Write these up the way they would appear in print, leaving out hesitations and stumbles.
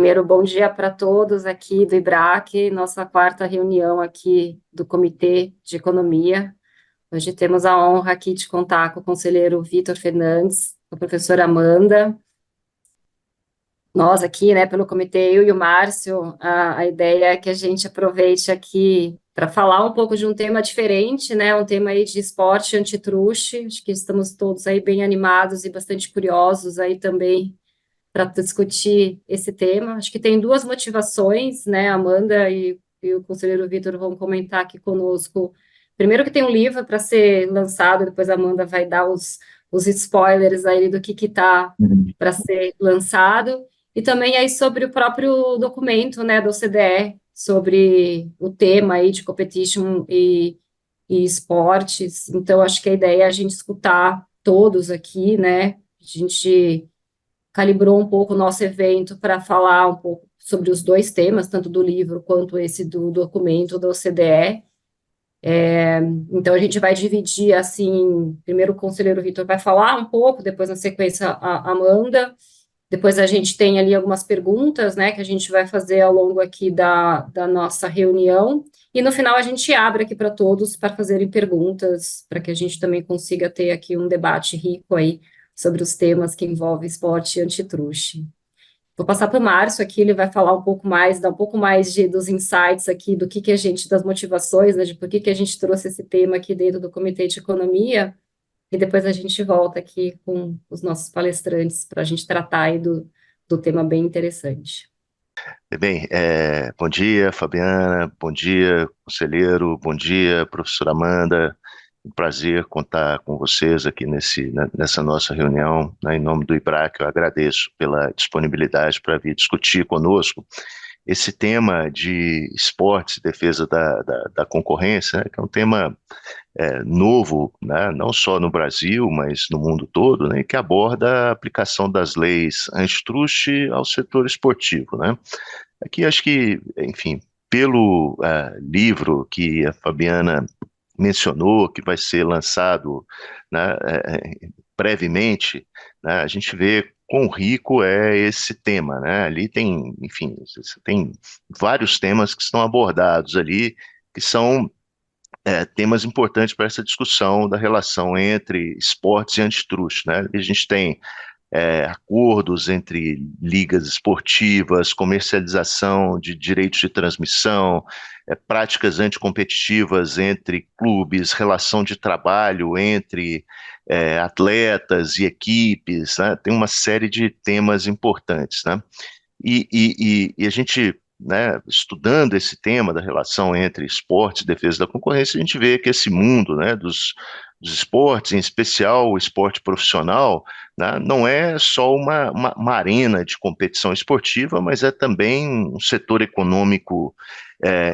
Primeiro, bom dia para todos aqui do IBRAC, nossa quarta reunião aqui do Comitê de Economia. Hoje temos a honra aqui de contar com o conselheiro Vitor Fernandes, com a professora Amanda. Nós aqui, né, pelo comitê, eu e o Márcio, a ideia é que a gente aproveite aqui para falar um pouco de um tema diferente, né, um tema aí de esporte antitruste. Acho que estamos todos aí bem animados e bastante curiosos aí também para discutir esse tema. Acho que tem duas motivações, né? A Amanda e o conselheiro Vitor vão comentar aqui conosco. Primeiro que tem um livro para ser lançado, depois a Amanda vai dar os spoilers aí do que está Uhum. para ser lançado, e também aí sobre o próprio documento, né, da OCDE, sobre o tema aí de competition e esportes. Então, acho que a ideia é a gente escutar todos aqui, né? A gente calibrou um pouco o nosso evento para falar um pouco sobre os dois temas, tanto do livro quanto esse do documento da OCDE. Então, a gente vai dividir, assim, primeiro o conselheiro Vitor vai falar um pouco, depois, na sequência, a Amanda, depois a gente tem ali algumas perguntas, né, que a gente vai fazer ao longo aqui da nossa reunião, e no final a gente abre aqui para todos para fazerem perguntas, para que a gente também consiga ter aqui um debate rico aí sobre os temas que envolvem esporte e antitruste. Vou passar para o Márcio aqui, ele vai falar um pouco mais, dar um pouco mais dos insights aqui, do que a gente, das motivações, né, de por que a gente trouxe esse tema aqui dentro do Comitê de Economia, e depois a gente volta aqui com os nossos palestrantes para a gente tratar aí do tema bem interessante. Bem, bom dia, Fabiana, bom dia, conselheiro, bom dia, professora Amanda. Um prazer contar com vocês aqui nessa nossa reunião, né, em nome do IBRAC. Eu agradeço pela disponibilidade para vir discutir conosco esse tema de esportes e defesa da concorrência, né, que é um tema novo, né, não só no Brasil, mas no mundo todo, né, que aborda a aplicação das leis antitruste ao setor esportivo, né. Aqui acho que, enfim, pelo livro que a Fabiana mencionou, que vai ser lançado, né, brevemente, né, a gente vê quão rico é esse tema, né? Ali tem, enfim, você tem vários temas que estão abordados ali, que são temas importantes para essa discussão da relação entre esportes e antitruste, né? A gente tem acordos entre ligas esportivas, comercialização de direitos de transmissão, práticas anticompetitivas entre clubes, relação de trabalho entre atletas e equipes, né? Tem uma série de temas importantes, né? E a gente, né, estudando esse tema da relação entre esportes e defesa da concorrência, a gente vê que esse mundo, né, dos esportes, em especial o esporte profissional, né, não é só uma arena de competição esportiva, mas é também um setor econômico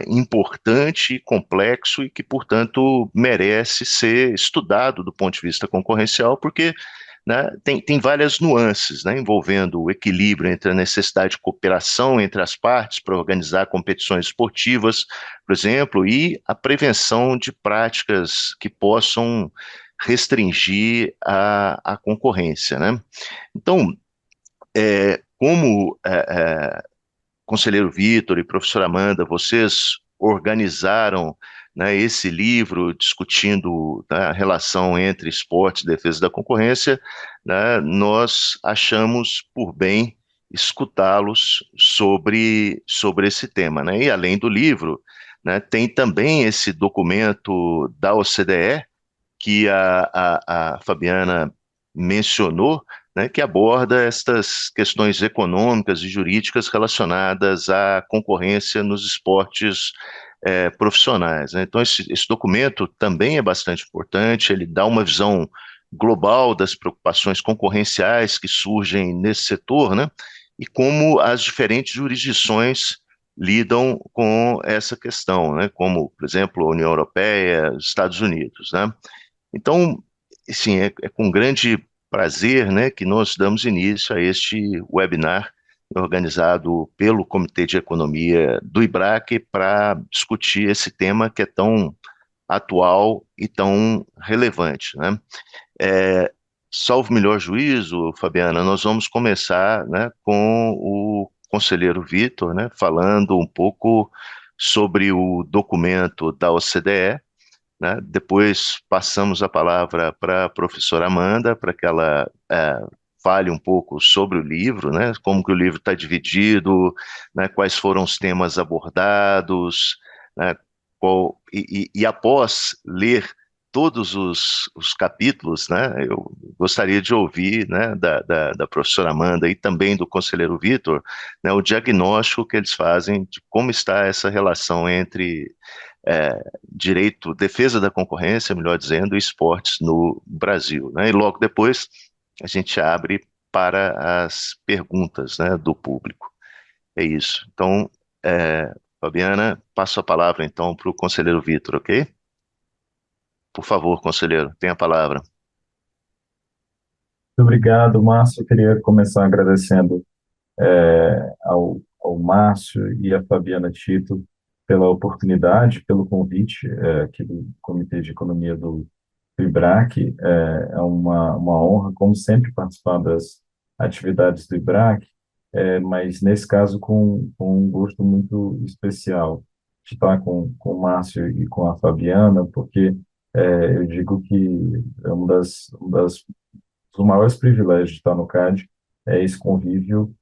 importante, complexo e que, portanto, merece ser estudado do ponto de vista concorrencial, porque, né, tem várias nuances, né, envolvendo o equilíbrio entre a necessidade de cooperação entre as partes para organizar competições esportivas, por exemplo, e a prevenção de práticas que possam restringir a concorrência, né? Então, como conselheiro Vitor e professora Amanda, vocês organizaram, né, esse livro discutindo, né, a relação entre esporte e defesa da concorrência, né, nós achamos por bem escutá-los sobre esse tema, né? E além do livro, né, tem também esse documento da OCDE que a Fabiana mencionou, né, que aborda estas questões econômicas e jurídicas relacionadas à concorrência nos esportes profissionais, né? Então, esse documento também é bastante importante, ele dá uma visão global das preocupações concorrenciais que surgem nesse setor, né? E como as diferentes jurisdições lidam com essa questão, né? Como, por exemplo, a União Europeia, os Estados Unidos, né? Então, sim, é com grande prazer, né, que nós damos início a este webinar organizado pelo Comitê de Economia do IBRAC para discutir esse tema que é tão atual e tão relevante, né? Salvo melhor juízo, Fabiana, nós vamos começar, né, com o conselheiro Vitor, né, falando um pouco sobre o documento da OCDE, né? Depois passamos a palavra para a professora Amanda, para que ela fale um pouco sobre o livro, né? Como que o livro está dividido, né? Quais foram os temas abordados, né? E após ler todos os capítulos, né? Eu gostaria de ouvir, né, da professora Amanda e também do conselheiro Vitor, né, o diagnóstico que eles fazem de como está essa relação entre direito, defesa da concorrência, melhor dizendo, e esportes no Brasil, né? E logo depois a gente abre para as perguntas, né, do público. É isso. Então, Fabiana, passo a palavra então para o conselheiro Vitor, ok? Por favor, conselheiro, tenha a palavra. Muito obrigado, Márcio. Eu queria começar agradecendo ao Márcio e à Fabiana Tito pela oportunidade, pelo convite aqui do Comitê de Economia do IBRAC. É uma honra, como sempre, participar das atividades do IBRAC, mas nesse caso com um gosto muito especial de estar com o Márcio e com a Fabiana, porque eu digo que é dos maiores privilégios de estar no CAD é esse convívio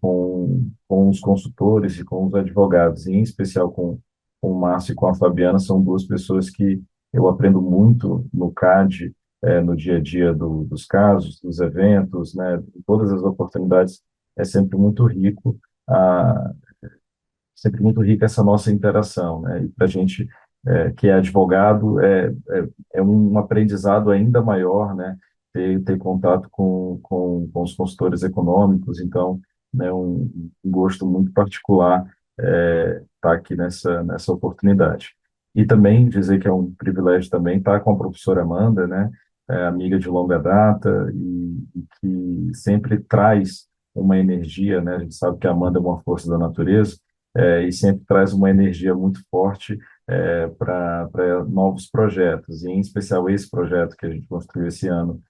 com os consultores e com os advogados, e em especial com o Márcio e com a Fabiana. São duas pessoas que eu aprendo muito no CAD, no dia a dia dos casos, dos eventos, né, todas as oportunidades. É ah, sempre muito rica essa nossa interação, né? E para a gente que é advogado, é um aprendizado ainda maior, né? Ter contato com os consultores econômicos. Então, né, um gosto muito particular estar aqui nessa oportunidade. E também dizer que é um privilégio também estar com a professora Amanda, né? Amiga de longa data e que sempre traz uma energia, né? A gente sabe que a Amanda é uma força da natureza, e sempre traz uma energia muito forte para novos projetos, e em especial esse projeto que a gente construiu esse ano,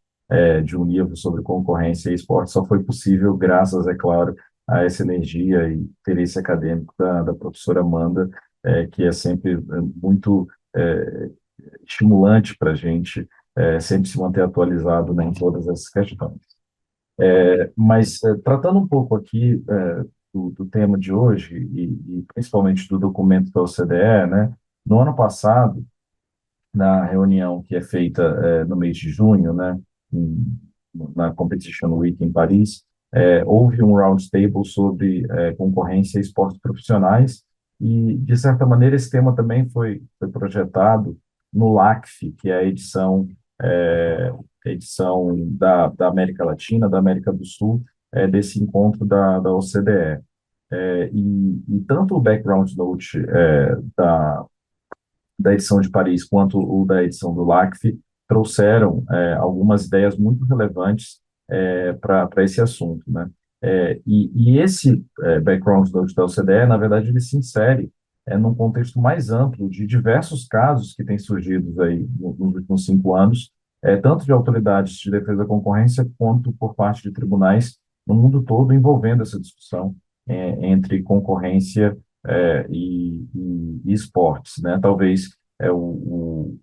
de um livro sobre concorrência e esporte, só foi possível graças, é claro, a essa energia e interesse acadêmico da professora Amanda, que é sempre muito estimulante para a gente sempre se manter atualizado, né, em todas essas questões. Mas, tratando um pouco aqui do tema de hoje, e principalmente do documento da OCDE, né, no ano passado, na reunião que é feita no mês de junho, né, em- na Competition Week em Paris, houve um roundtable sobre concorrência e esportes profissionais, e, de certa maneira, esse tema também foi projetado no LACF, que é a edição da América Latina, da América do Sul, desse encontro da OCDE. E tanto o background note da edição de Paris quanto o da edição do LACF trouxeram algumas ideias muito relevantes para esse assunto, né? E esse background note da OCDE, na verdade, ele se insere num contexto mais amplo de diversos casos que têm surgido aí nos últimos 5 anos, tanto de autoridades de defesa da concorrência quanto por parte de tribunais no mundo todo, envolvendo essa discussão entre concorrência e esportes, né? Talvez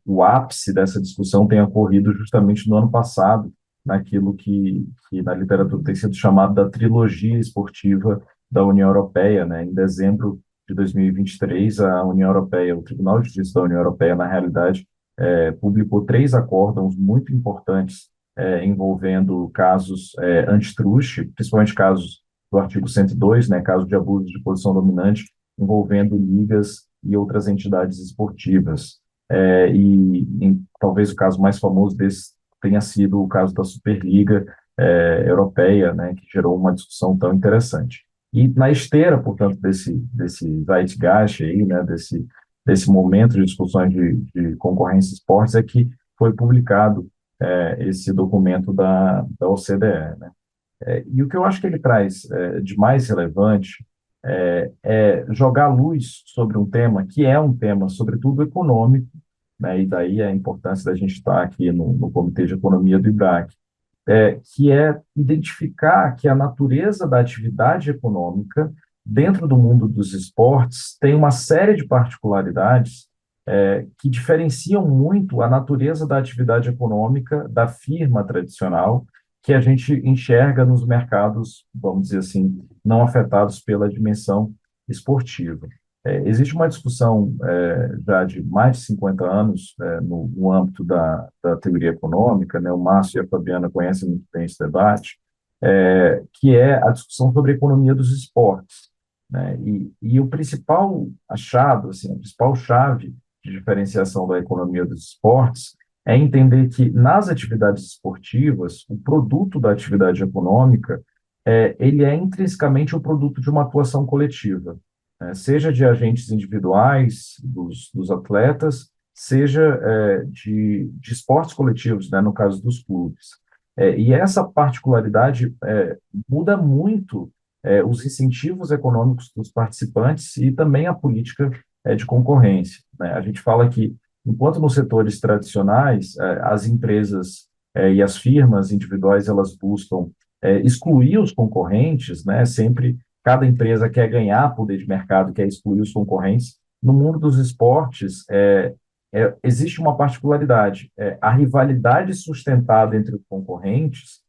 o ápice dessa discussão tenha ocorrido justamente no ano passado, naquilo que na literatura tem sido chamado da trilogia esportiva da União Europeia, né? Em dezembro de 2023, a União Europeia, o Tribunal de Justiça da União Europeia, na realidade, publicou 3 acórdãos muito importantes envolvendo casos antitruste, principalmente casos do artigo 102, né, caso de abuso de posição dominante, envolvendo ligas e outras entidades esportivas. Talvez o caso mais famoso desse tenha sido o caso da Superliga Europeia, né, que gerou uma discussão tão interessante. E na esteira, portanto, desse zeitgeist aí, né, desse momento de discussões de concorrência e esportes, é que foi publicado esse documento da OCDE, né? E o que eu acho que ele traz de mais relevante é jogar luz sobre um tema que é um tema, sobretudo, econômico, né? E daí a importância da gente estar aqui no Comitê de Economia do IBRAC, que é identificar que a natureza da atividade econômica dentro do mundo dos esportes tem uma série de particularidades que diferenciam muito a natureza da atividade econômica da firma tradicional que a gente enxerga nos mercados, vamos dizer assim, não afetados pela dimensão esportiva. Existe uma discussão já de mais de 50 anos no âmbito da teoria econômica, né? O Márcio e a Fabiana conhecem muito bem esse debate, que é a discussão sobre a economia dos esportes, né? E o principal achado, assim, a principal chave de diferenciação da economia dos esportes é entender que nas atividades esportivas, o produto da atividade econômica, ele é intrinsecamente o produto de uma atuação coletiva, né? Seja de agentes individuais dos atletas, seja de esportes coletivos, né, no caso dos clubes. E essa particularidade muda muito os incentivos econômicos dos participantes e também a política de concorrência, né? A gente fala que, enquanto nos setores tradicionais, as empresas e as firmas individuais elas buscam excluir os concorrentes, né? Sempre cada empresa quer ganhar poder de mercado, quer excluir os concorrentes. No mundo dos esportes, existe uma particularidade. A rivalidade sustentada entre os concorrentes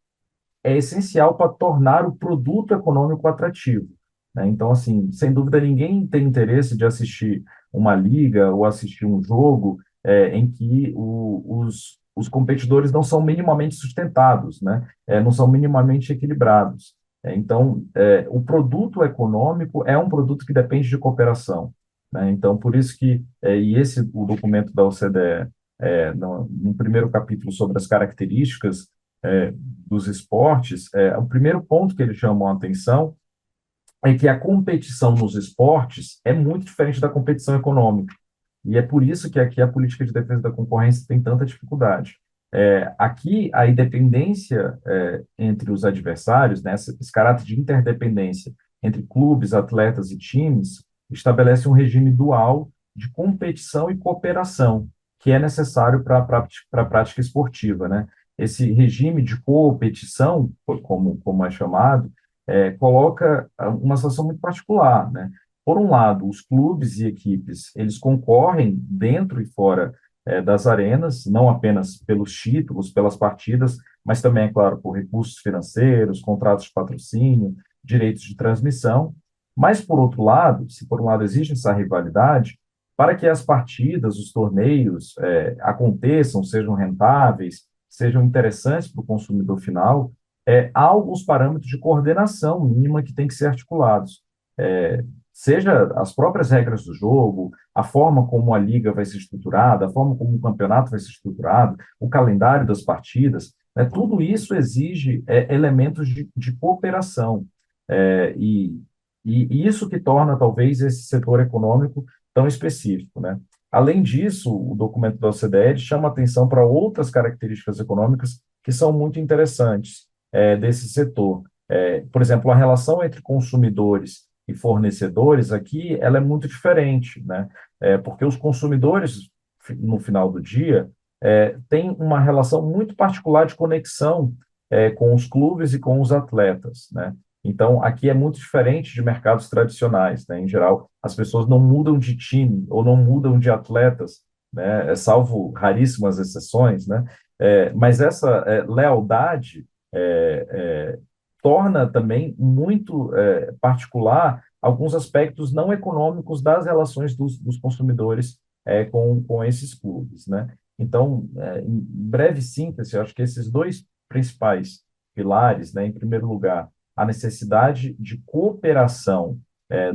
é essencial para tornar o produto econômico atrativo, né? Então, assim, sem dúvida, ninguém tem interesse de assistir uma liga ou assistir um jogo em que os competidores não são minimamente sustentados, né? Não são minimamente equilibrados. Então, o produto econômico é um produto que depende de cooperação, né? Então, por isso que, o documento da OCDE, no primeiro capítulo sobre as características dos esportes, o primeiro ponto que eles chamam a atenção é que a competição nos esportes é muito diferente da competição econômica. E é por isso que aqui a política de defesa da concorrência tem tanta dificuldade. Aqui, a independência entre os adversários, né, esse caráter de interdependência entre clubes, atletas e times, estabelece um regime dual de competição e cooperação, que é necessário para a prática esportiva, né? Esse regime de competição, como é chamado, coloca uma situação muito particular, né? Por um lado, os clubes e equipes, eles concorrem dentro e fora das arenas, não apenas pelos títulos, pelas partidas, mas também, é claro, por recursos financeiros, contratos de patrocínio, direitos de transmissão. Mas, por outro lado, se por um lado existe essa rivalidade, para que as partidas, os torneios aconteçam, sejam rentáveis, sejam interessantes para o consumidor final, há alguns parâmetros de coordenação mínima que têm que ser articulados. Seja as próprias regras do jogo, a forma como a liga vai ser estruturada, a forma como o campeonato vai ser estruturado, o calendário das partidas, né, tudo isso exige elementos de cooperação. E isso que torna, talvez, esse setor econômico tão específico, né? Além disso, o documento da OCDE chama atenção para outras características econômicas que são muito interessantes desse setor. Por exemplo, a relação entre consumidores e fornecedores aqui, ela é muito diferente, né? Porque os consumidores, no final do dia, têm uma relação muito particular de conexão com os clubes e com os atletas, né? Então, aqui é muito diferente de mercados tradicionais, né? Em geral, as pessoas não mudam de time ou não mudam de atletas, né? Salvo raríssimas exceções, né? Mas essa lealdade torna também muito particular alguns aspectos não econômicos das relações dos consumidores com esses clubes, né? Então, em breve síntese, eu acho que esses dois principais pilares, né? Em primeiro lugar, a necessidade de cooperação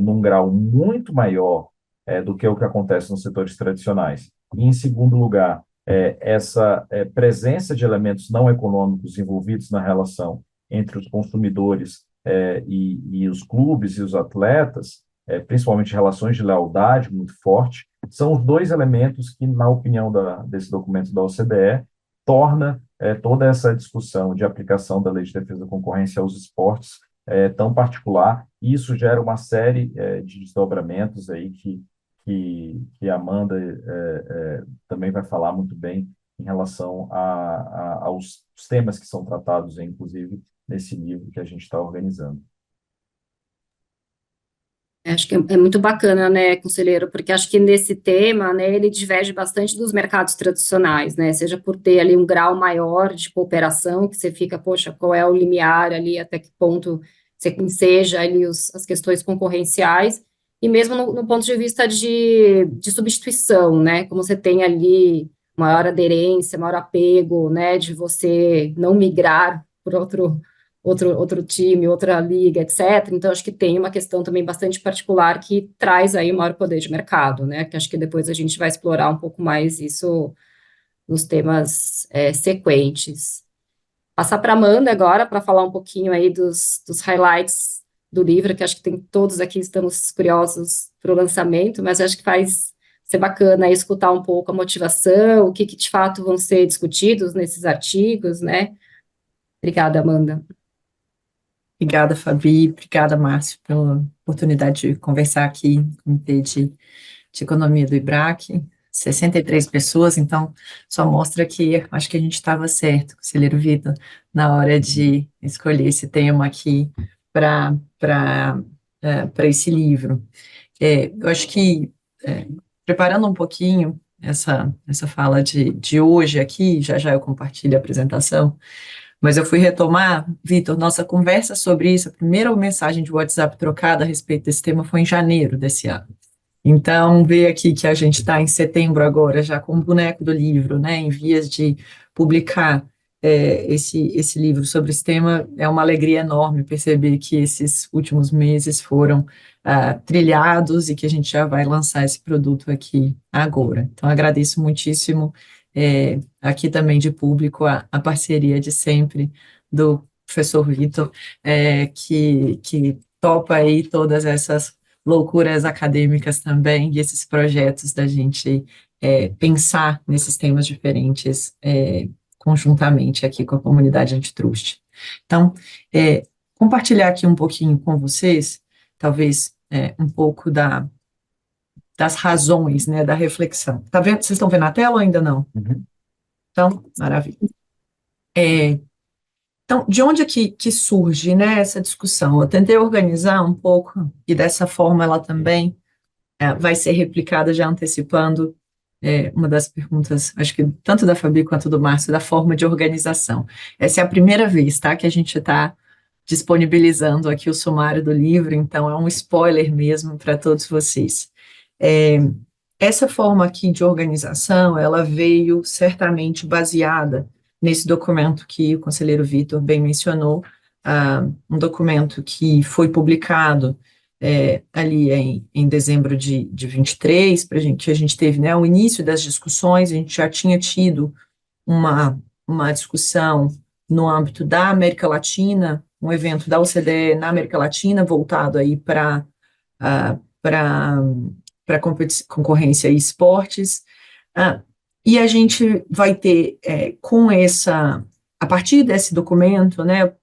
num grau muito maior do que o que acontece nos setores tradicionais. E, em segundo lugar, essa presença de elementos não econômicos envolvidos na relação entre os consumidores e os clubes e os atletas, principalmente relações de lealdade muito forte, são os dois elementos que, na opinião desse documento da OCDE, torna toda essa discussão de aplicação da Lei de Defesa da Concorrência aos esportes tão particular, e isso gera uma série de desdobramentos aí que a Amanda também vai falar muito bem em relação aos temas que são tratados, inclusive, nesse livro que a gente está organizando. Acho que é muito bacana, né, conselheiro, porque acho que nesse tema, né, ele diverge bastante dos mercados tradicionais, né, seja por ter ali um grau maior de cooperação, que você fica, poxa, qual é o limiar ali, até que ponto você enseja ali as questões concorrenciais, e mesmo no ponto de vista de substituição, né, como você tem ali maior aderência, maior apego, né, de você não migrar por outro time, outra liga, etc. Então, acho que tem uma questão também bastante particular que traz aí o maior poder de mercado, né? Que acho que depois a gente vai explorar um pouco mais isso nos temas sequentes. Passar para a Amanda agora para falar um pouquinho aí dos highlights do livro, que acho que tem todos aqui, estamos curiosos para o lançamento, mas acho que faz ser bacana aí escutar um pouco a motivação, o que de fato vão ser discutidos nesses artigos, né? Obrigada, Amanda. Obrigada, Fabi. Obrigada, Márcio, pela oportunidade de conversar aqui no Comitê de Economia do IBRAC. 63 pessoas, então só mostra que acho que a gente estava certo, conselheiro Vitor, na hora de escolher esse tema aqui para esse livro. Eu acho que, preparando um pouquinho essa fala de hoje aqui, já eu compartilho a apresentação, mas eu fui retomar, Vitor, nossa conversa sobre isso, a primeira mensagem de WhatsApp trocada a respeito desse tema foi em janeiro desse ano. Então, ver aqui que a gente está em setembro agora, já com o boneco do livro, né, em vias de publicar esse livro sobre esse tema, é uma alegria enorme perceber que esses últimos meses foram trilhados e que a gente já vai lançar esse produto aqui agora. Então, agradeço muitíssimo aqui também de público a parceria de sempre do professor Vitor, que topa aí todas essas loucuras acadêmicas também, e esses projetos da gente pensar nesses temas diferentes conjuntamente aqui com a comunidade antitrust. Então, compartilhar aqui um pouquinho com vocês, talvez um pouco das razões, né, da reflexão. Tá vendo? Vocês estão vendo a tela ou ainda não? Uhum. Então, maravilha. Então, de onde é que surge, né, essa discussão? Eu tentei organizar um pouco, e dessa forma ela também vai ser replicada, já antecipando uma das perguntas, acho que tanto da Fabi quanto do Márcio, da forma de organização. Essa é a primeira vez, tá, que a gente está disponibilizando aqui o sumário do livro, então é um spoiler mesmo para todos vocês. Essa forma aqui de organização, ela veio certamente baseada nesse documento que o conselheiro Vitor bem mencionou, um documento que foi publicado ali em dezembro de 23, que a gente teve, né, o início das discussões. A gente já tinha tido uma discussão no âmbito da América Latina, um evento da OCDE na América Latina, voltado aí para concorrência e esportes, e a gente vai ter a partir desse documento, né,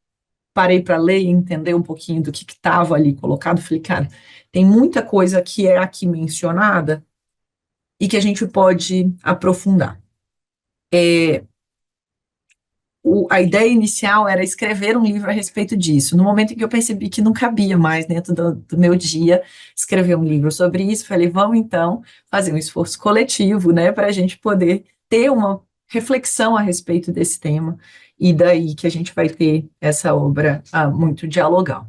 parei para ler e entender um pouquinho do que estava ali colocado, falei, cara, tem muita coisa que é aqui mencionada e que a gente pode aprofundar. A ideia inicial era escrever um livro a respeito disso. No momento em que eu percebi que não cabia mais dentro do meu dia escrever um livro sobre isso, falei, vamos então fazer um esforço coletivo, né, para a gente poder ter uma reflexão a respeito desse tema, e daí que a gente vai ter essa obra muito dialogal.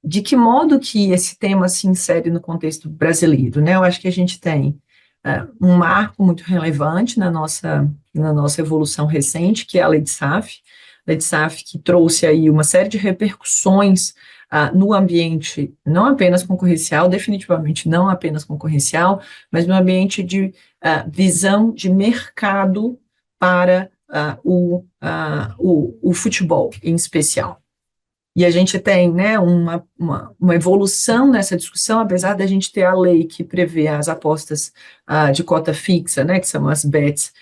De que modo que esse tema se insere no contexto brasileiro, né? Eu acho que a gente tem um marco muito relevante na nossa evolução recente, que é a Lei de SAF, que trouxe aí uma série de repercussões no ambiente, não apenas concorrencial, definitivamente não apenas concorrencial, mas no ambiente de visão de mercado para o futebol em especial. E a gente tem, né, uma evolução nessa discussão, apesar da gente ter a lei que prevê as apostas de cota fixa, né, que são as bets,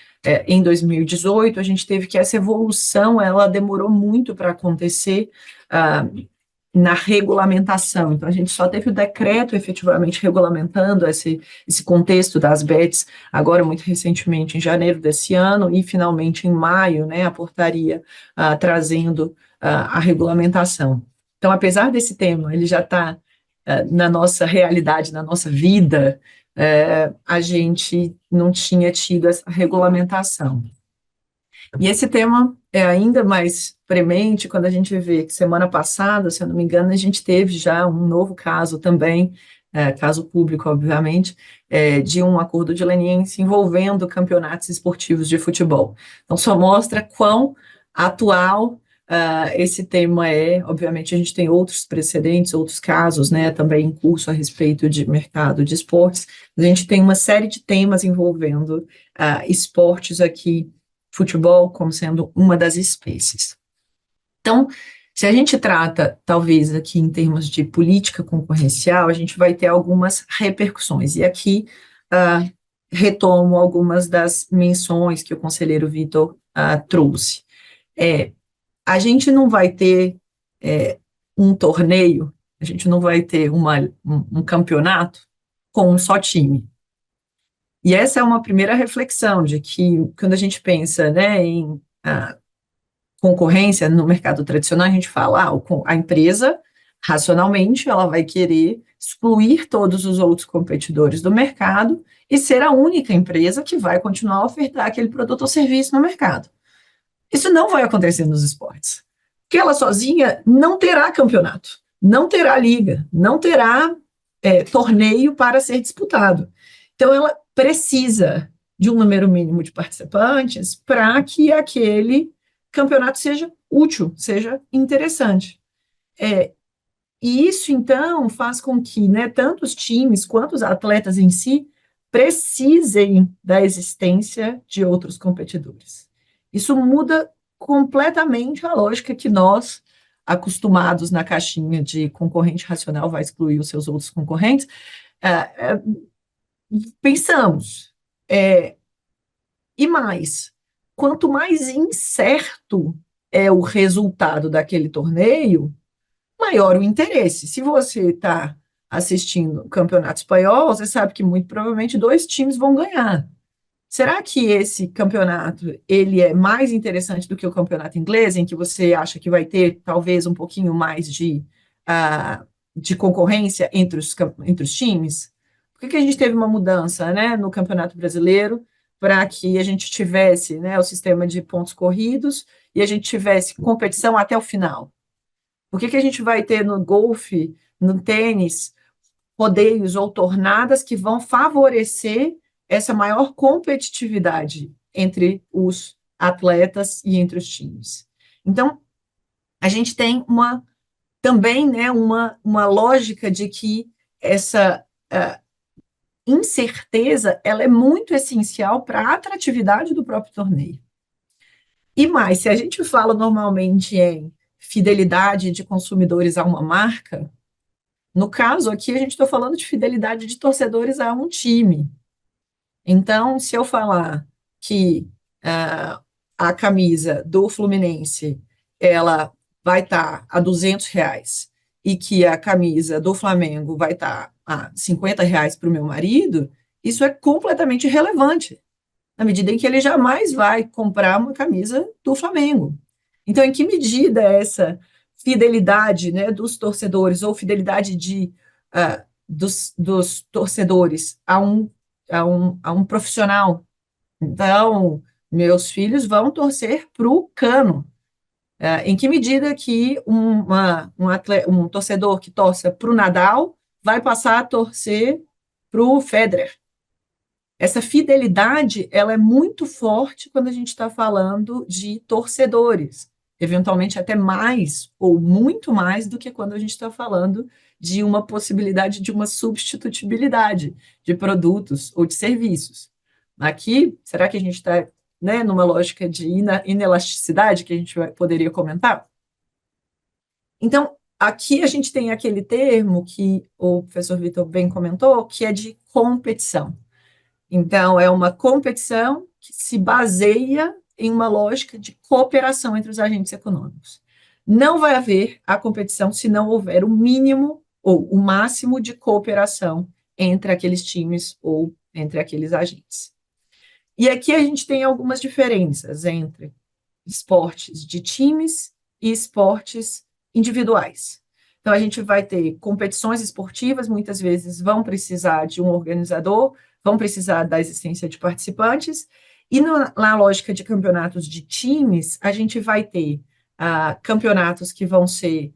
em 2018, a gente teve que essa evolução, ela demorou muito para acontecer na regulamentação. Então, a gente só teve o decreto efetivamente regulamentando esse contexto das bets, agora muito recentemente, em janeiro desse ano, e finalmente em maio, né, a portaria trazendo a regulamentação. Então, apesar desse tema, ele já está na nossa realidade, na nossa vida, a gente não tinha tido essa regulamentação. E esse tema é ainda mais premente quando a gente vê que semana passada, se eu não me engano, a gente teve já um novo caso também, caso público, obviamente, de um acordo de leniência envolvendo campeonatos esportivos de futebol. Então, só mostra quão atual esse tema é. Obviamente, a gente tem outros precedentes, outros casos, né, também em curso a respeito de mercado de esportes. A gente tem uma série de temas envolvendo esportes aqui, futebol como sendo uma das espécies. Então, se a gente trata, talvez, aqui em termos de política concorrencial, a gente vai ter algumas repercussões. E aqui retomo algumas das menções que o conselheiro Vitor trouxe. A gente não vai ter um torneio, a gente não vai ter um campeonato com um só time. E essa é uma primeira reflexão de que, quando a gente pensa, né, em concorrência no mercado tradicional, a gente fala, a empresa, racionalmente, ela vai querer excluir todos os outros competidores do mercado e ser a única empresa que vai continuar a ofertar aquele produto ou serviço no mercado. Isso não vai acontecer nos esportes, porque ela sozinha não terá campeonato, não terá liga, não terá torneio para ser disputado. Então, ela precisa de um número mínimo de participantes para que aquele campeonato seja útil, seja interessante. E isso, então, faz com que, né, tanto os times quanto os atletas em si precisem da existência de outros competidores. Isso muda completamente a lógica que nós, acostumados na caixinha de concorrente racional, vai excluir os seus outros concorrentes, pensamos. E mais, quanto mais incerto é o resultado daquele torneio, maior o interesse. Se você está assistindo o Campeonato Espanhol, você sabe que muito provavelmente 2 times vão ganhar. Será que esse campeonato ele é mais interessante do que o campeonato inglês, em que você acha que vai ter talvez um pouquinho mais de concorrência entre os times? Por que a gente teve uma mudança, né, no Campeonato Brasileiro para que a gente tivesse, né, o sistema de pontos corridos e a gente tivesse competição até o final? Por que a gente vai ter no golfe, no tênis, rodeios ou tornadas que vão favorecer essa maior competitividade entre os atletas e entre os times? Então, a gente tem também, né, uma lógica de que essa incerteza ela é muito essencial para a atratividade do próprio torneio. E mais, se a gente fala normalmente em fidelidade de consumidores a uma marca, no caso aqui a gente está falando de fidelidade de torcedores a um time. Então, se eu falar que a camisa do Fluminense ela vai estar a R$ 200 e que a camisa do Flamengo vai estar a R$ 50 para o meu marido, isso é completamente irrelevante, na medida em que ele jamais vai comprar uma camisa do Flamengo. Então, em que medida essa fidelidade, né, dos torcedores, ou fidelidade dos torcedores a um profissional? Então, meus filhos vão torcer para o Cano. Em que medida que um torcedor que torce para o Nadal vai passar a torcer para o Federer? Essa fidelidade ela é muito forte quando a gente está falando de torcedores, eventualmente até mais ou muito mais do que quando a gente está falando de uma possibilidade de uma substitutibilidade de produtos ou de serviços. Aqui, será que a gente está, né, numa lógica de inelasticidade que a gente poderia comentar? Então, aqui a gente tem aquele termo que o professor Vitor bem comentou, que é de competição. Então, é uma competição que se baseia em uma lógica de cooperação entre os agentes econômicos. não vai haver a competição se não houver o mínimo ou o máximo de cooperação entre aqueles times ou entre aqueles agentes. E aqui a gente tem algumas diferenças entre esportes de times e esportes individuais. Então, a gente vai ter competições esportivas, muitas vezes vão precisar de um organizador, vão precisar da existência de participantes, e na lógica de campeonatos de times, a gente vai ter campeonatos que vão ser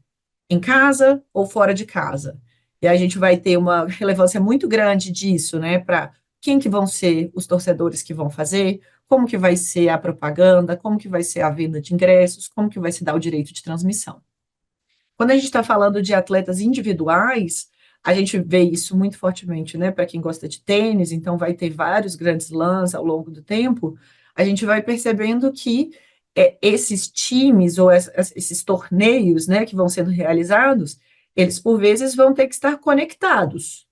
em casa ou fora de casa. E a gente vai ter uma relevância muito grande disso, né, para quem que vão ser os torcedores que vão fazer, como que vai ser a propaganda, como que vai ser a venda de ingressos, como que vai se dar o direito de transmissão. Quando a gente está falando de atletas individuais, a gente vê isso muito fortemente, né? Para quem gosta de tênis, então vai ter vários grandes lãs ao longo do tempo, a gente vai percebendo que esses times ou esses torneios, né, que vão sendo realizados, eles por vezes vão ter que estar conectados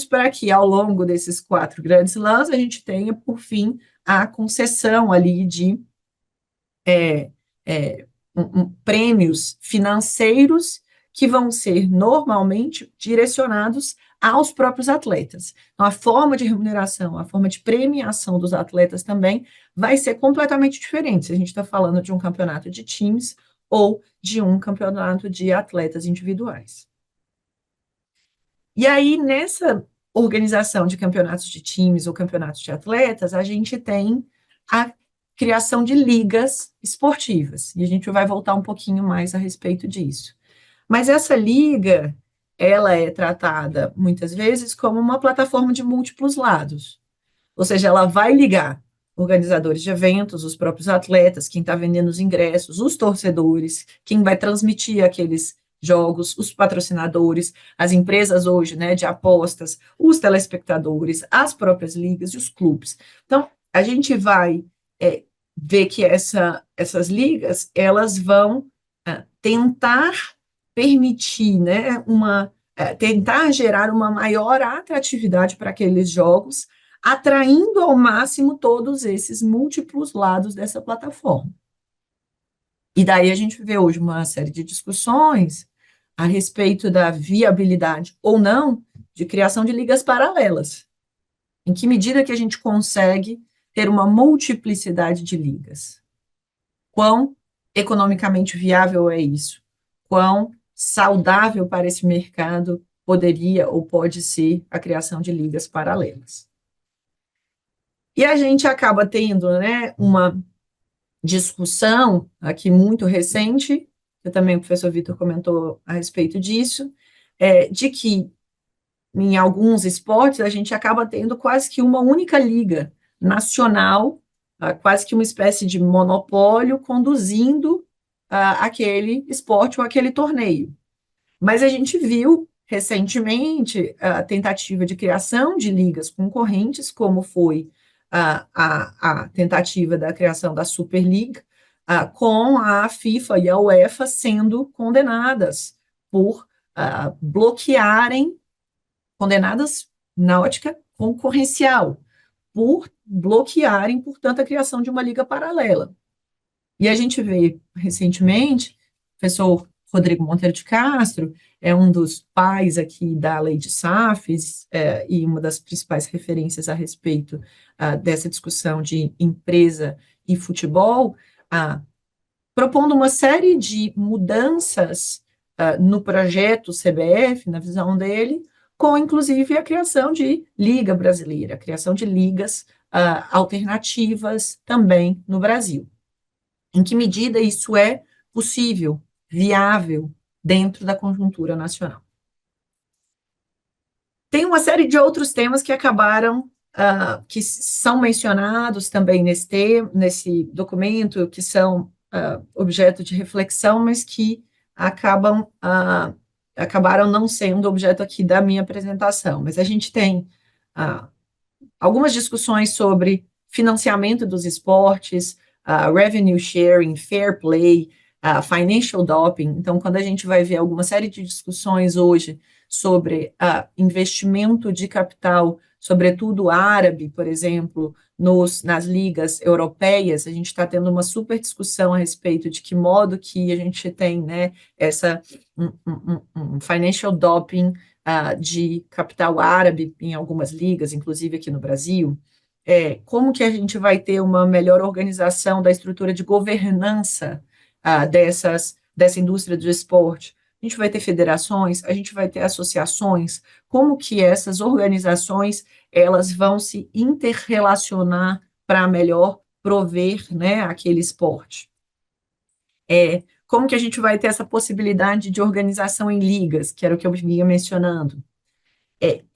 para que ao longo desses 4 grandes lãs a gente tenha, por fim, a concessão ali de prêmios financeiros que vão ser normalmente direcionados aos próprios atletas. Então, a forma de remuneração, a forma de premiação dos atletas também vai ser completamente diferente se a gente está falando de um campeonato de times ou de um campeonato de atletas individuais. E aí, nessa organização de campeonatos de times ou campeonatos de atletas, a gente tem a criação de ligas esportivas, e a gente vai voltar um pouquinho mais a respeito disso. Mas essa liga, ela é tratada, muitas vezes, como uma plataforma de múltiplos lados, ou seja, ela vai ligar organizadores de eventos, os próprios atletas, quem está vendendo os ingressos, os torcedores, quem vai transmitir aqueles jogos, os patrocinadores, as empresas hoje, né, de apostas, os telespectadores, as próprias ligas e os clubes. Então, a gente vai ver que essas ligas, elas vão tentar permitir, né, tentar gerar uma maior atratividade para aqueles jogos, atraindo ao máximo todos esses múltiplos lados dessa plataforma. E daí a gente vê hoje uma série de discussões a respeito da viabilidade ou não de criação de ligas paralelas. Em que medida que a gente consegue ter uma multiplicidade de ligas? Quão economicamente viável é isso? Quão saudável para esse mercado poderia ou pode ser a criação de ligas paralelas? E a gente acaba tendo, né, uma discussão aqui muito recente, que também o professor Vitor comentou a respeito disso, de que em alguns esportes a gente acaba tendo quase que uma única liga nacional, quase que uma espécie de monopólio conduzindo aquele esporte ou aquele torneio. Mas a gente viu recentemente a tentativa de criação de ligas concorrentes, como foi a tentativa da criação da Superliga, com a FIFA e a UEFA sendo condenadas por bloquearem, condenadas na ótica concorrencial, por bloquearem, portanto, a criação de uma liga paralela. E a gente vê recentemente, o professor Rodrigo Monteiro de Castro é um dos pais aqui da lei de SAFs, e uma das principais referências a respeito dessa discussão de empresa e futebol, propondo uma série de mudanças no projeto CBF, na visão dele, com inclusive a criação de Liga Brasileira, a criação de ligas alternativas também no Brasil. Em que medida isso é possível, viável, dentro da conjuntura nacional? Tem uma série de outros temas que acabaram, que são mencionados também nesse documento, que são objeto de reflexão, mas que acabaram não sendo objeto aqui da minha apresentação. Mas a gente tem algumas discussões sobre financiamento dos esportes, revenue sharing, fair play, financial doping. Então, quando a gente vai ver alguma série de discussões hoje sobre investimento de capital sobretudo árabe, por exemplo, nas ligas europeias, a gente está tendo uma super discussão a respeito de que modo que a gente tem, né, um financial doping de capital árabe em algumas ligas, inclusive aqui no Brasil. Como que a gente vai ter uma melhor organização da estrutura de governança dessa indústria do esporte? A gente vai ter federações, a gente vai ter associações, como que essas organizações elas vão se interrelacionar para melhor prover, né, aquele esporte. Como que a gente vai ter essa possibilidade de organização em ligas, que era o que eu vinha mencionando?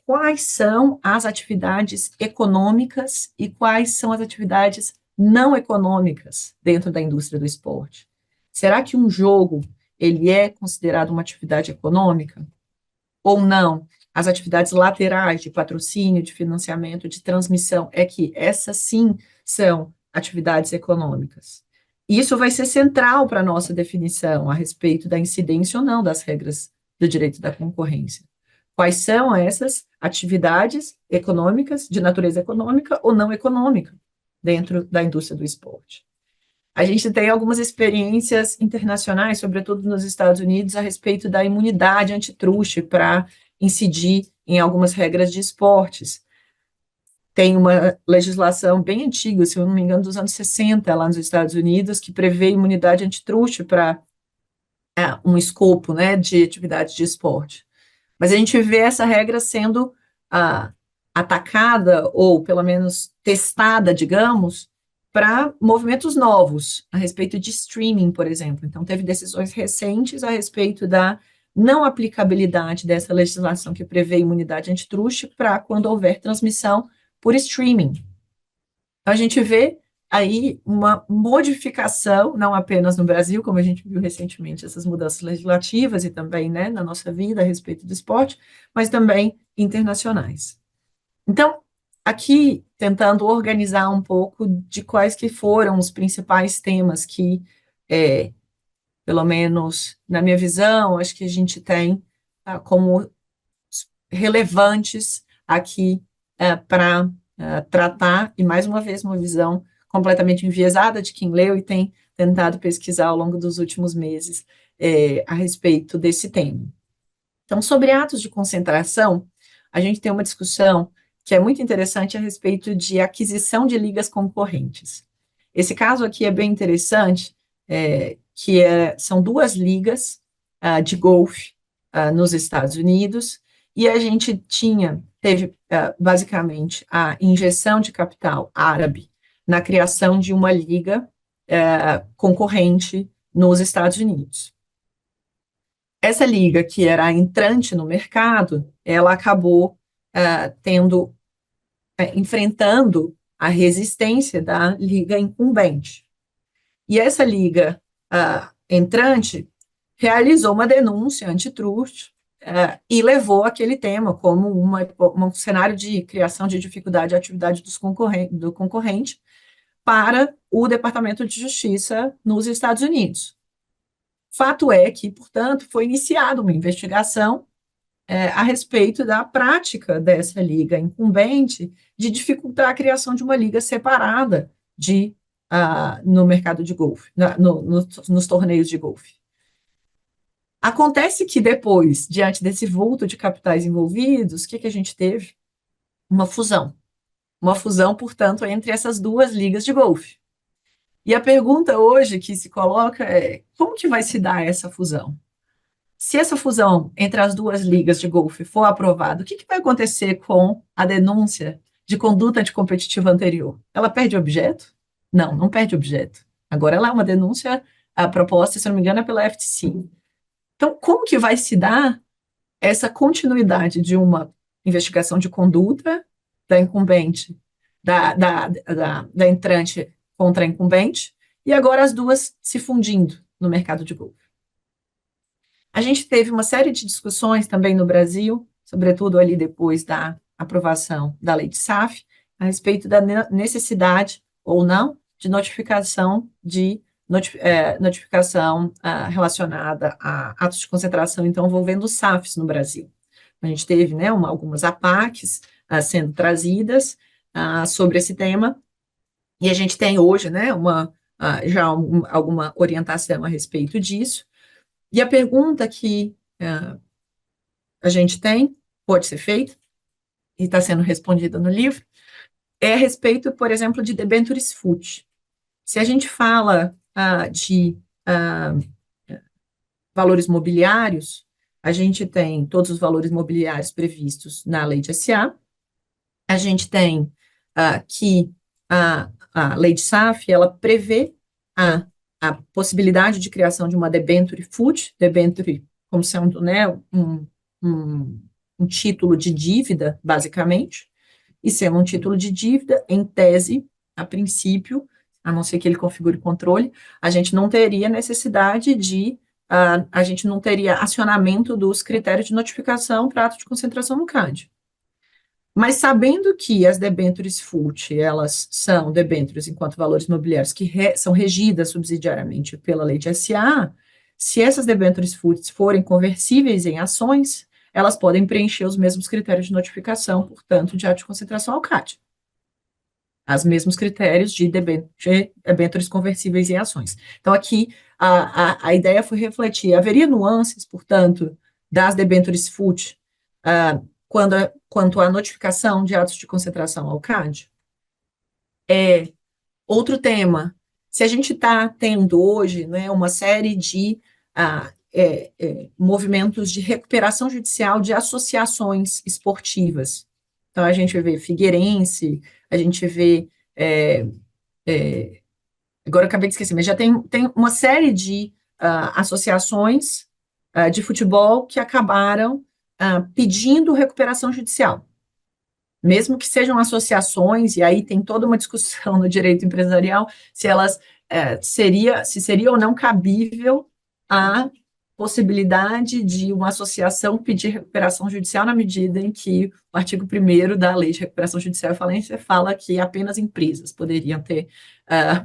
Quais são as atividades econômicas e quais são as atividades não econômicas dentro da indústria do esporte? Será que um jogo ele é considerado uma atividade econômica ou não? As atividades laterais de patrocínio, de financiamento, de transmissão, que essas sim são atividades econômicas. Isso vai ser central para a nossa definição a respeito da incidência ou não das regras do direito da concorrência. Quais são essas atividades econômicas, de natureza econômica ou não econômica, dentro da indústria do esporte? A gente tem algumas experiências internacionais, sobretudo nos Estados Unidos, a respeito da imunidade antitruste para incidir em algumas regras de esportes. Tem uma legislação bem antiga, se eu não me engano, dos anos 60, lá nos Estados Unidos, que prevê imunidade antitruste para um escopo, né, de atividade de esporte. Mas a gente vê essa regra sendo atacada, ou pelo menos testada, digamos, para movimentos novos, a respeito de streaming, por exemplo. Então, teve decisões recentes a respeito da não aplicabilidade dessa legislação que prevê imunidade antitruste para quando houver transmissão por streaming. Então, a gente vê aí uma modificação, não apenas no Brasil, como a gente viu recentemente, essas mudanças legislativas e também, né, na nossa vida a respeito do esporte, mas também internacionais. Então, aqui, tentando organizar um pouco de quais que foram os principais temas que, pelo menos na minha visão, acho que a gente tem como relevantes aqui para tratar, e mais uma vez uma visão completamente enviesada de quem leu e tem tentado pesquisar ao longo dos últimos meses a respeito desse tema. Então, sobre atos de concentração, a gente tem uma discussão que é muito interessante a respeito de aquisição de ligas concorrentes. Esse caso aqui é bem interessante, são duas ligas de golfe nos Estados Unidos, e a gente teve basicamente a injeção de capital árabe na criação de uma liga concorrente nos Estados Unidos. Essa liga, que era entrante no mercado, ela acabou enfrentando a resistência da liga incumbente. E essa liga entrante realizou uma denúncia antitruste e levou aquele tema como um cenário de criação de dificuldade à atividade do concorrente para o Departamento de Justiça nos Estados Unidos. Fato é que, portanto, foi iniciada uma investigação a respeito da prática dessa liga incumbente de dificultar a criação de uma liga separada no mercado de golfe, nos torneios de golfe. Acontece que depois, diante desse vulto de capitais envolvidos, o que a gente teve? Uma fusão. Uma fusão, portanto, entre essas duas ligas de golfe. E a pergunta hoje que se coloca é, como que vai se dar essa fusão? Se essa fusão entre as duas ligas de golfe for aprovada, o que vai acontecer com a denúncia de conduta anticompetitiva anterior? Ela perde objeto? Não, não perde objeto. Agora ela é uma denúncia, a proposta, se não me engano, é pela FTC. Então, como que vai se dar essa continuidade de uma investigação de conduta da incumbente, da entrante contra a incumbente, e agora as duas se fundindo no mercado de golfe? A gente teve uma série de discussões também no Brasil, sobretudo ali depois da aprovação da lei de SAF, a respeito da necessidade ou não de notificação relacionada a atos de concentração, então, envolvendo os SAFs no Brasil. A gente teve, né, algumas APACs sendo trazidas sobre esse tema, e a gente tem hoje, né, alguma orientação a respeito disso. E a pergunta que a gente tem, pode ser feita, e está sendo respondida no livro, é a respeito, por exemplo, de debentures FUT. Se a gente fala de valores mobiliários, a gente tem todos os valores mobiliários previstos na lei de SA, a gente tem que a lei de SAF, ela prevê a possibilidade de criação de uma debenture FUT, debenture como sendo, né, um título de dívida, basicamente, e sendo um título de dívida, em tese, a princípio, a não ser que ele configure controle, a gente não teria necessidade a gente não teria acionamento dos critérios de notificação para ato de concentração no CAD. Mas sabendo que as debêntures FUT, elas são debêntures enquanto valores mobiliários que são regidas subsidiariamente pela lei de SA, se essas debêntures FUT forem conversíveis em ações, elas podem preencher os mesmos critérios de notificação, portanto, de ato de concentração ao CAD. Os mesmos critérios de debêntures conversíveis em ações. Então, aqui, a ideia foi refletir, haveria nuances, portanto, das debêntures FUT, quanto à notificação de atos de concentração ao CAD. Outro tema, se a gente está tendo hoje, né, uma série de movimentos de recuperação judicial de associações esportivas. Então, a gente vê Figueirense, a gente vê, agora eu acabei de esquecer, mas já tem uma série de associações de futebol que acabaram pedindo recuperação judicial. Mesmo que sejam associações, e aí tem toda uma discussão no direito empresarial, se elas seria ou não cabível a possibilidade de uma associação pedir recuperação judicial na medida em que o artigo 1º da Lei de Recuperação Judicial e Falência fala que apenas empresas poderiam ter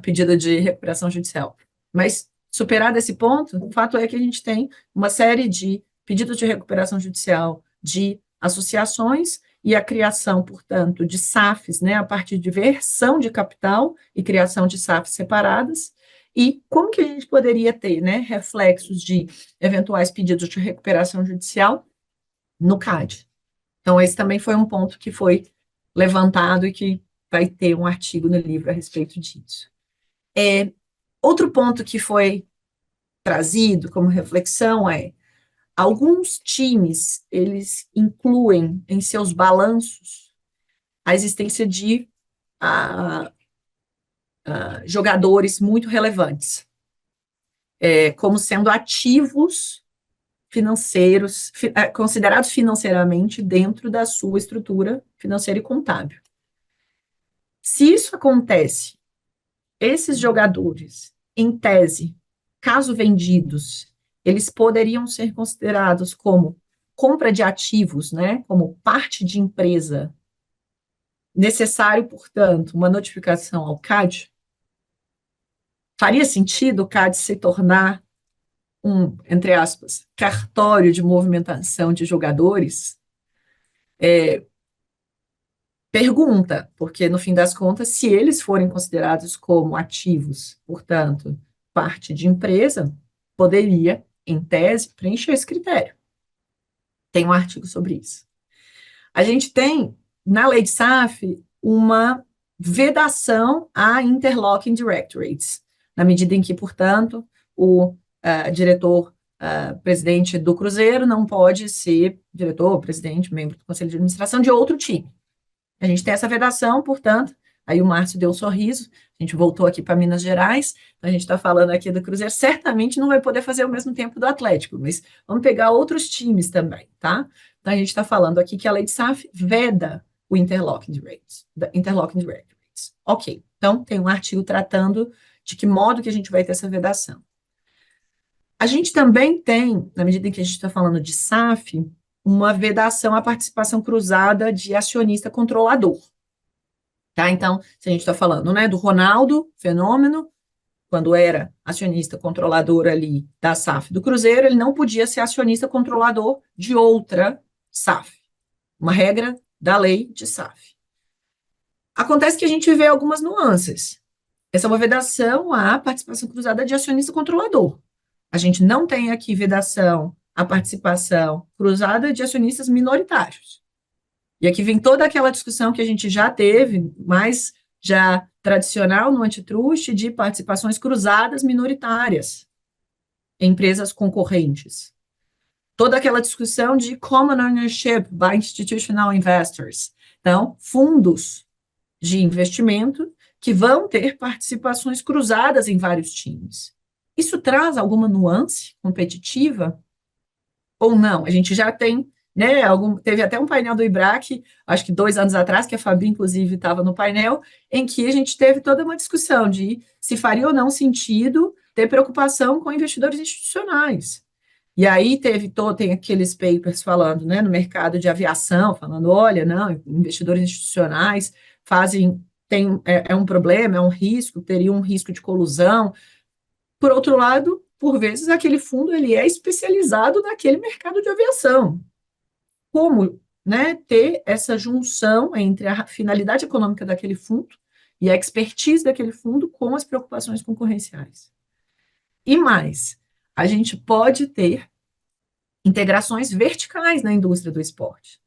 pedido de recuperação judicial. Mas, superado esse ponto, o fato é que a gente tem uma série de pedidos de recuperação judicial de associações e a criação, portanto, de SAFs, né, a partir de versão de capital e criação de SAFs separadas. E como que a gente poderia ter, né, reflexos de eventuais pedidos de recuperação judicial no CAD? Então, esse também foi um ponto que foi levantado e que vai ter um artigo no livro a respeito disso. Outro ponto que foi trazido como reflexão alguns times, eles incluem em seus balanços a existência de jogadores muito relevantes, como sendo ativos financeiros, considerados financeiramente dentro da sua estrutura financeira e contábil. Se isso acontece, esses jogadores, em tese, caso vendidos, eles poderiam ser considerados como compra de ativos, né, como parte de empresa, necessário, portanto, uma notificação ao CAD? Faria sentido o CAD se tornar entre aspas, cartório de movimentação de jogadores? Pergunta, porque no fim das contas, se eles forem considerados como ativos, portanto, parte de empresa, poderia, em tese, preencher esse critério. Tem um artigo sobre isso. A gente tem, na lei de SAF, uma vedação a interlocking directorates, na medida em que, portanto, o presidente do Cruzeiro não pode ser diretor, presidente, membro do Conselho de Administração de outro time. A gente tem essa vedação, portanto, aí o Márcio deu um sorriso, a gente voltou aqui para Minas Gerais, a gente está falando aqui do Cruzeiro, certamente não vai poder fazer ao mesmo tempo do Atlético, mas vamos pegar outros times também, tá? Então, a gente está falando aqui que a lei de SAF veda o interlocking directorates. Ok, então tem um artigo tratando de que modo que a gente vai ter essa vedação. A gente também tem, na medida em que a gente está falando de SAF, uma vedação à participação cruzada de acionista controlador. Tá? Então, se a gente está falando, né, do Ronaldo Fenômeno, quando era acionista controlador ali da SAF do Cruzeiro, ele não podia ser acionista controlador de outra SAF. Uma regra da lei de SAF. Acontece que a gente vê algumas nuances. Essa é uma vedação à participação cruzada de acionista controlador. A gente não tem aqui vedação à participação cruzada de acionistas minoritários. E aqui vem toda aquela discussão que a gente já teve, mais já tradicional no antitrust, de participações cruzadas minoritárias em empresas concorrentes. Toda aquela discussão de common ownership by institutional investors. Então, fundos de investimento que vão ter participações cruzadas em vários times. Isso traz alguma nuance competitiva ou não? A gente já tem, né, teve até um painel do IBRAC, acho que 2 anos atrás, que a Fabi, inclusive, estava no painel, em que a gente teve toda uma discussão de se faria ou não sentido ter preocupação com investidores institucionais. E aí tem aqueles papers falando, né, no mercado de aviação, falando, olha, não, investidores institucionais é um problema, é um risco, teria um risco de colusão. Por outro lado, por vezes, aquele fundo ele é especializado naquele mercado de aviação. Como, né, ter essa junção entre a finalidade econômica daquele fundo e a expertise daquele fundo com as preocupações concorrenciais. E mais, a gente pode ter integrações verticais na indústria do esporte.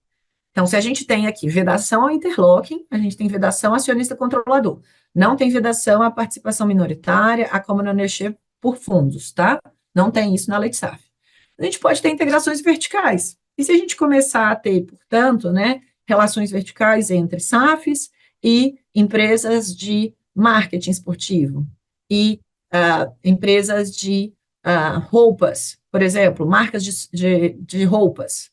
Então, se a gente tem aqui vedação ao interlocking, a gente tem vedação ao acionista controlador. Não tem vedação à participação minoritária, à common ownership por fundos, tá? Não tem isso na lei de SAF. A gente pode ter integrações verticais. E se a gente começar a ter, portanto, né, relações verticais entre SAFs e empresas de marketing esportivo e empresas de roupas, por exemplo, marcas de roupas.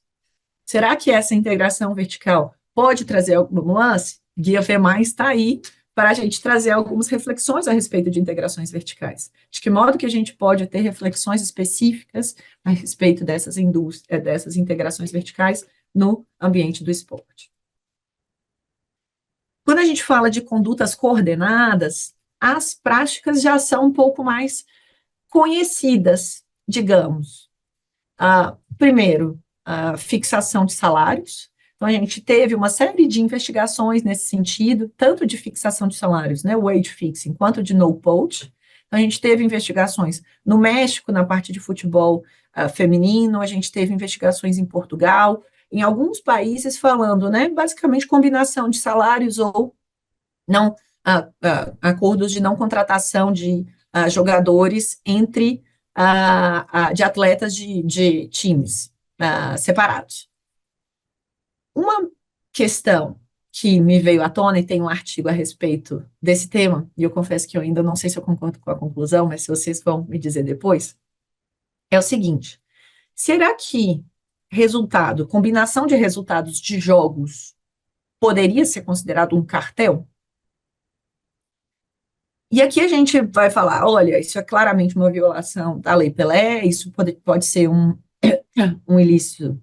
Será que essa integração vertical pode trazer alguma nuance? Guia V+, está aí para a gente trazer algumas reflexões a respeito de integrações verticais. De que modo que a gente pode ter reflexões específicas a respeito dessas integrações verticais no ambiente do esporte. Quando a gente fala de condutas coordenadas, as práticas já são um pouco mais conhecidas, digamos. Primeiro, a fixação de salários. Então, a gente teve uma série de investigações nesse sentido, tanto de fixação de salários, né, wage fixing, quanto de no-poach. Então, a gente teve investigações no México, na parte de futebol feminino, a gente teve investigações em Portugal, em alguns países falando, né, basicamente combinação de salários ou não, acordos de não contratação de jogadores entre de atletas de times separados. Uma questão que me veio à tona, e tem um artigo a respeito desse tema, e eu confesso que eu ainda não sei se eu concordo com a conclusão, mas se vocês vão me dizer depois, é o seguinte: será que combinação de resultados de jogos poderia ser considerado um cartel? E aqui a gente vai falar, olha, isso é claramente uma violação da Lei Pelé, isso pode ser um ilícito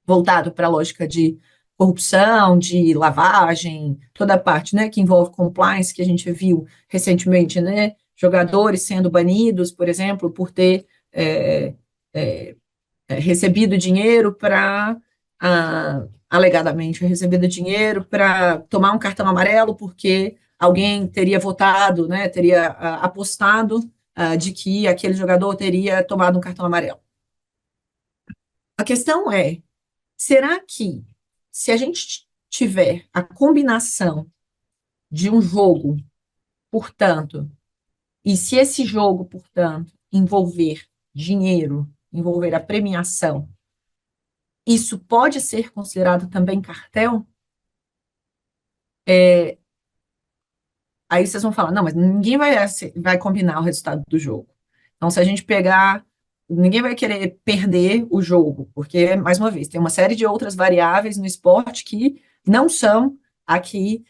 voltado para a lógica de corrupção, de lavagem, toda a parte, né, que envolve compliance, que a gente viu recentemente, né, jogadores sendo banidos, por exemplo, por ter recebido dinheiro alegadamente, recebido dinheiro para tomar um cartão amarelo, porque alguém teria votado, né, teria apostado de que aquele jogador teria tomado um cartão amarelo. A questão é, será que, se a gente tiver a combinação de um jogo, portanto, e se esse jogo, portanto, envolver dinheiro, envolver a premiação, isso pode ser considerado também cartel? Aí vocês vão falar, não, mas ninguém vai combinar o resultado do jogo. Então, se a gente pegar, ninguém vai querer perder o jogo, porque, mais uma vez, tem uma série de outras variáveis no esporte que não são aqui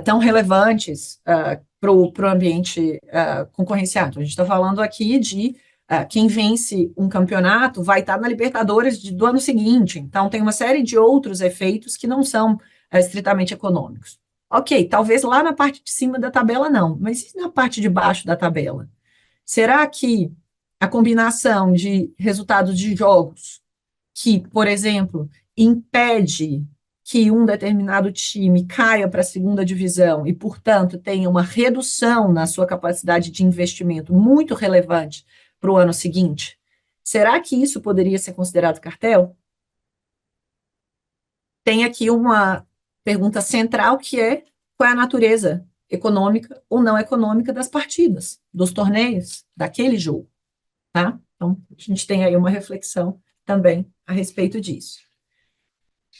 tão relevantes para o ambiente concorrencial. Então, a gente está falando aqui de quem vence um campeonato vai estar na Libertadores do ano seguinte. Então, tem uma série de outros efeitos que não são estritamente econômicos. Ok, talvez lá na parte de cima da tabela não, mas e na parte de baixo da tabela? Será que a combinação de resultados de jogos que, por exemplo, impede que um determinado time caia para a segunda divisão e, portanto, tenha uma redução na sua capacidade de investimento muito relevante para o ano seguinte, será que isso poderia ser considerado cartel? Tem aqui uma pergunta central que é: qual é a natureza econômica ou não econômica das partidas, dos torneios, daquele jogo, tá? Então, a gente tem aí uma reflexão também a respeito disso.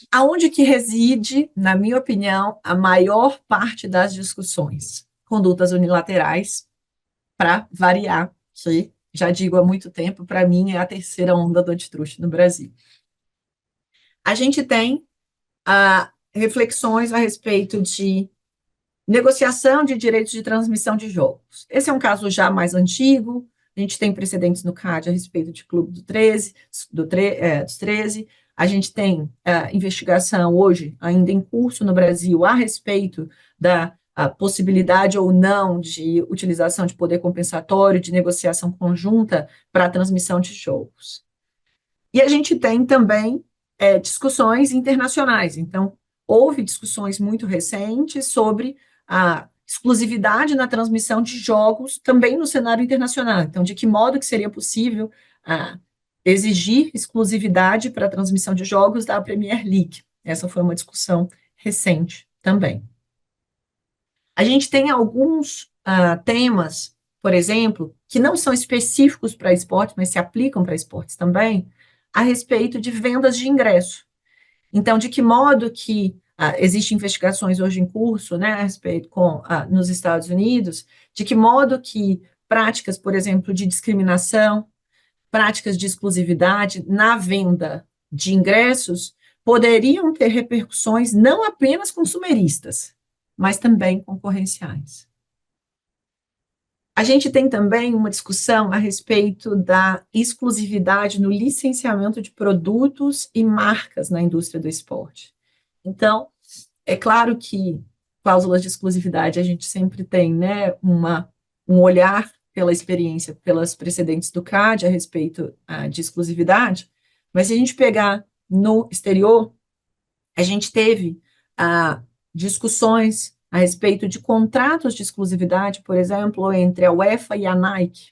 Aonde que reside, na minha opinião, a maior parte das discussões? Condutas unilaterais, para variar, que já digo há muito tempo, para mim é a terceira onda do antitruste no Brasil. A gente tem reflexões a respeito de negociação de direitos de transmissão de jogos. Esse é um caso já mais antigo, a gente tem precedentes no CAD a respeito de Clube do 13, dos 13, a gente tem investigação hoje, ainda em curso no Brasil, a respeito da possibilidade ou não de utilização de poder compensatório, de negociação conjunta para a transmissão de jogos. E a gente tem também discussões internacionais. Então, houve discussões muito recentes sobre a exclusividade na transmissão de jogos também no cenário internacional. Então, de que modo que seria possível exigir exclusividade para a transmissão de jogos da Premier League. Essa foi uma discussão recente também. A gente tem alguns temas, por exemplo, que não são específicos para esportes, mas se aplicam para esportes também, a respeito de vendas de ingresso. Então, de que modo que existem investigações hoje em curso, né, a respeito nos Estados Unidos, de que modo que práticas, por exemplo, de discriminação, práticas de exclusividade na venda de ingressos poderiam ter repercussões não apenas consumeristas, mas também concorrenciais. A gente tem também uma discussão a respeito da exclusividade no licenciamento de produtos e marcas na indústria do esporte. Então, é claro que cláusulas de exclusividade a gente sempre tem, né, um olhar pela experiência, pelas precedentes do CAD a respeito de exclusividade, mas se a gente pegar no exterior, a gente teve discussões a respeito de contratos de exclusividade, por exemplo, entre a UEFA e a Nike.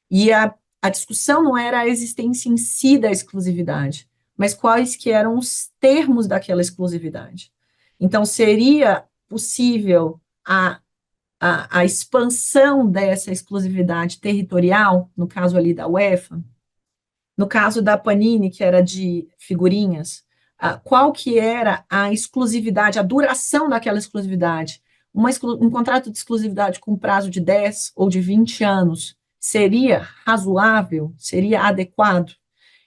E a discussão não era a existência em si da exclusividade, mas quais que eram os termos daquela exclusividade. Então, seria possível a expansão dessa exclusividade territorial, no caso ali da UEFA, no caso da Panini, que era de figurinhas, qual que era a exclusividade, a duração daquela exclusividade. Um contrato de exclusividade com prazo de 10 ou de 20 anos seria razoável, seria adequado?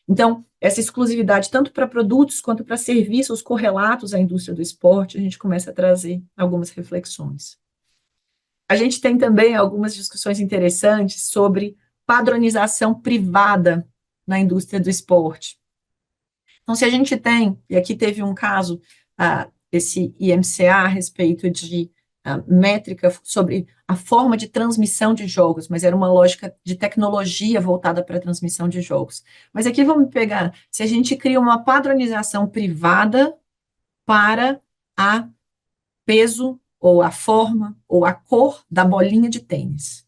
Então, essa exclusividade, tanto para produtos quanto para serviços correlatos à indústria do esporte, a gente começa a trazer algumas reflexões. A gente tem também algumas discussões interessantes sobre padronização privada na indústria do esporte. Então, se a gente tem, e aqui teve um caso, esse IMCA a respeito de métrica sobre a forma de transmissão de jogos, mas era uma lógica de tecnologia voltada para a transmissão de jogos. Mas aqui vamos pegar, se a gente cria uma padronização privada para a peso, ou a forma, ou a cor da bolinha de tênis.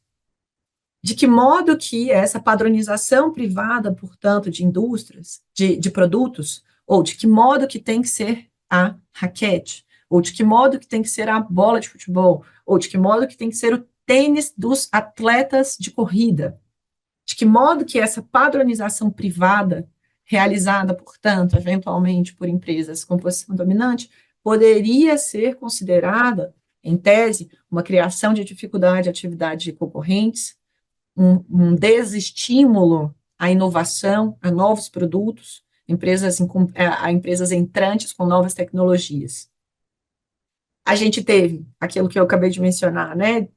De que modo que essa padronização privada, portanto, de indústrias, de produtos, ou de que modo que tem que ser a raquete, ou de que modo que tem que ser a bola de futebol, ou de que modo que tem que ser o tênis dos atletas de corrida, de que modo que essa padronização privada, realizada, portanto, eventualmente por empresas com posição dominante, poderia ser considerada, em tese, uma criação de dificuldade à atividade de concorrentes, um desestímulo à inovação, a novos produtos, a empresas entrantes com novas tecnologias. A gente teve aquilo que eu acabei de mencionar, né,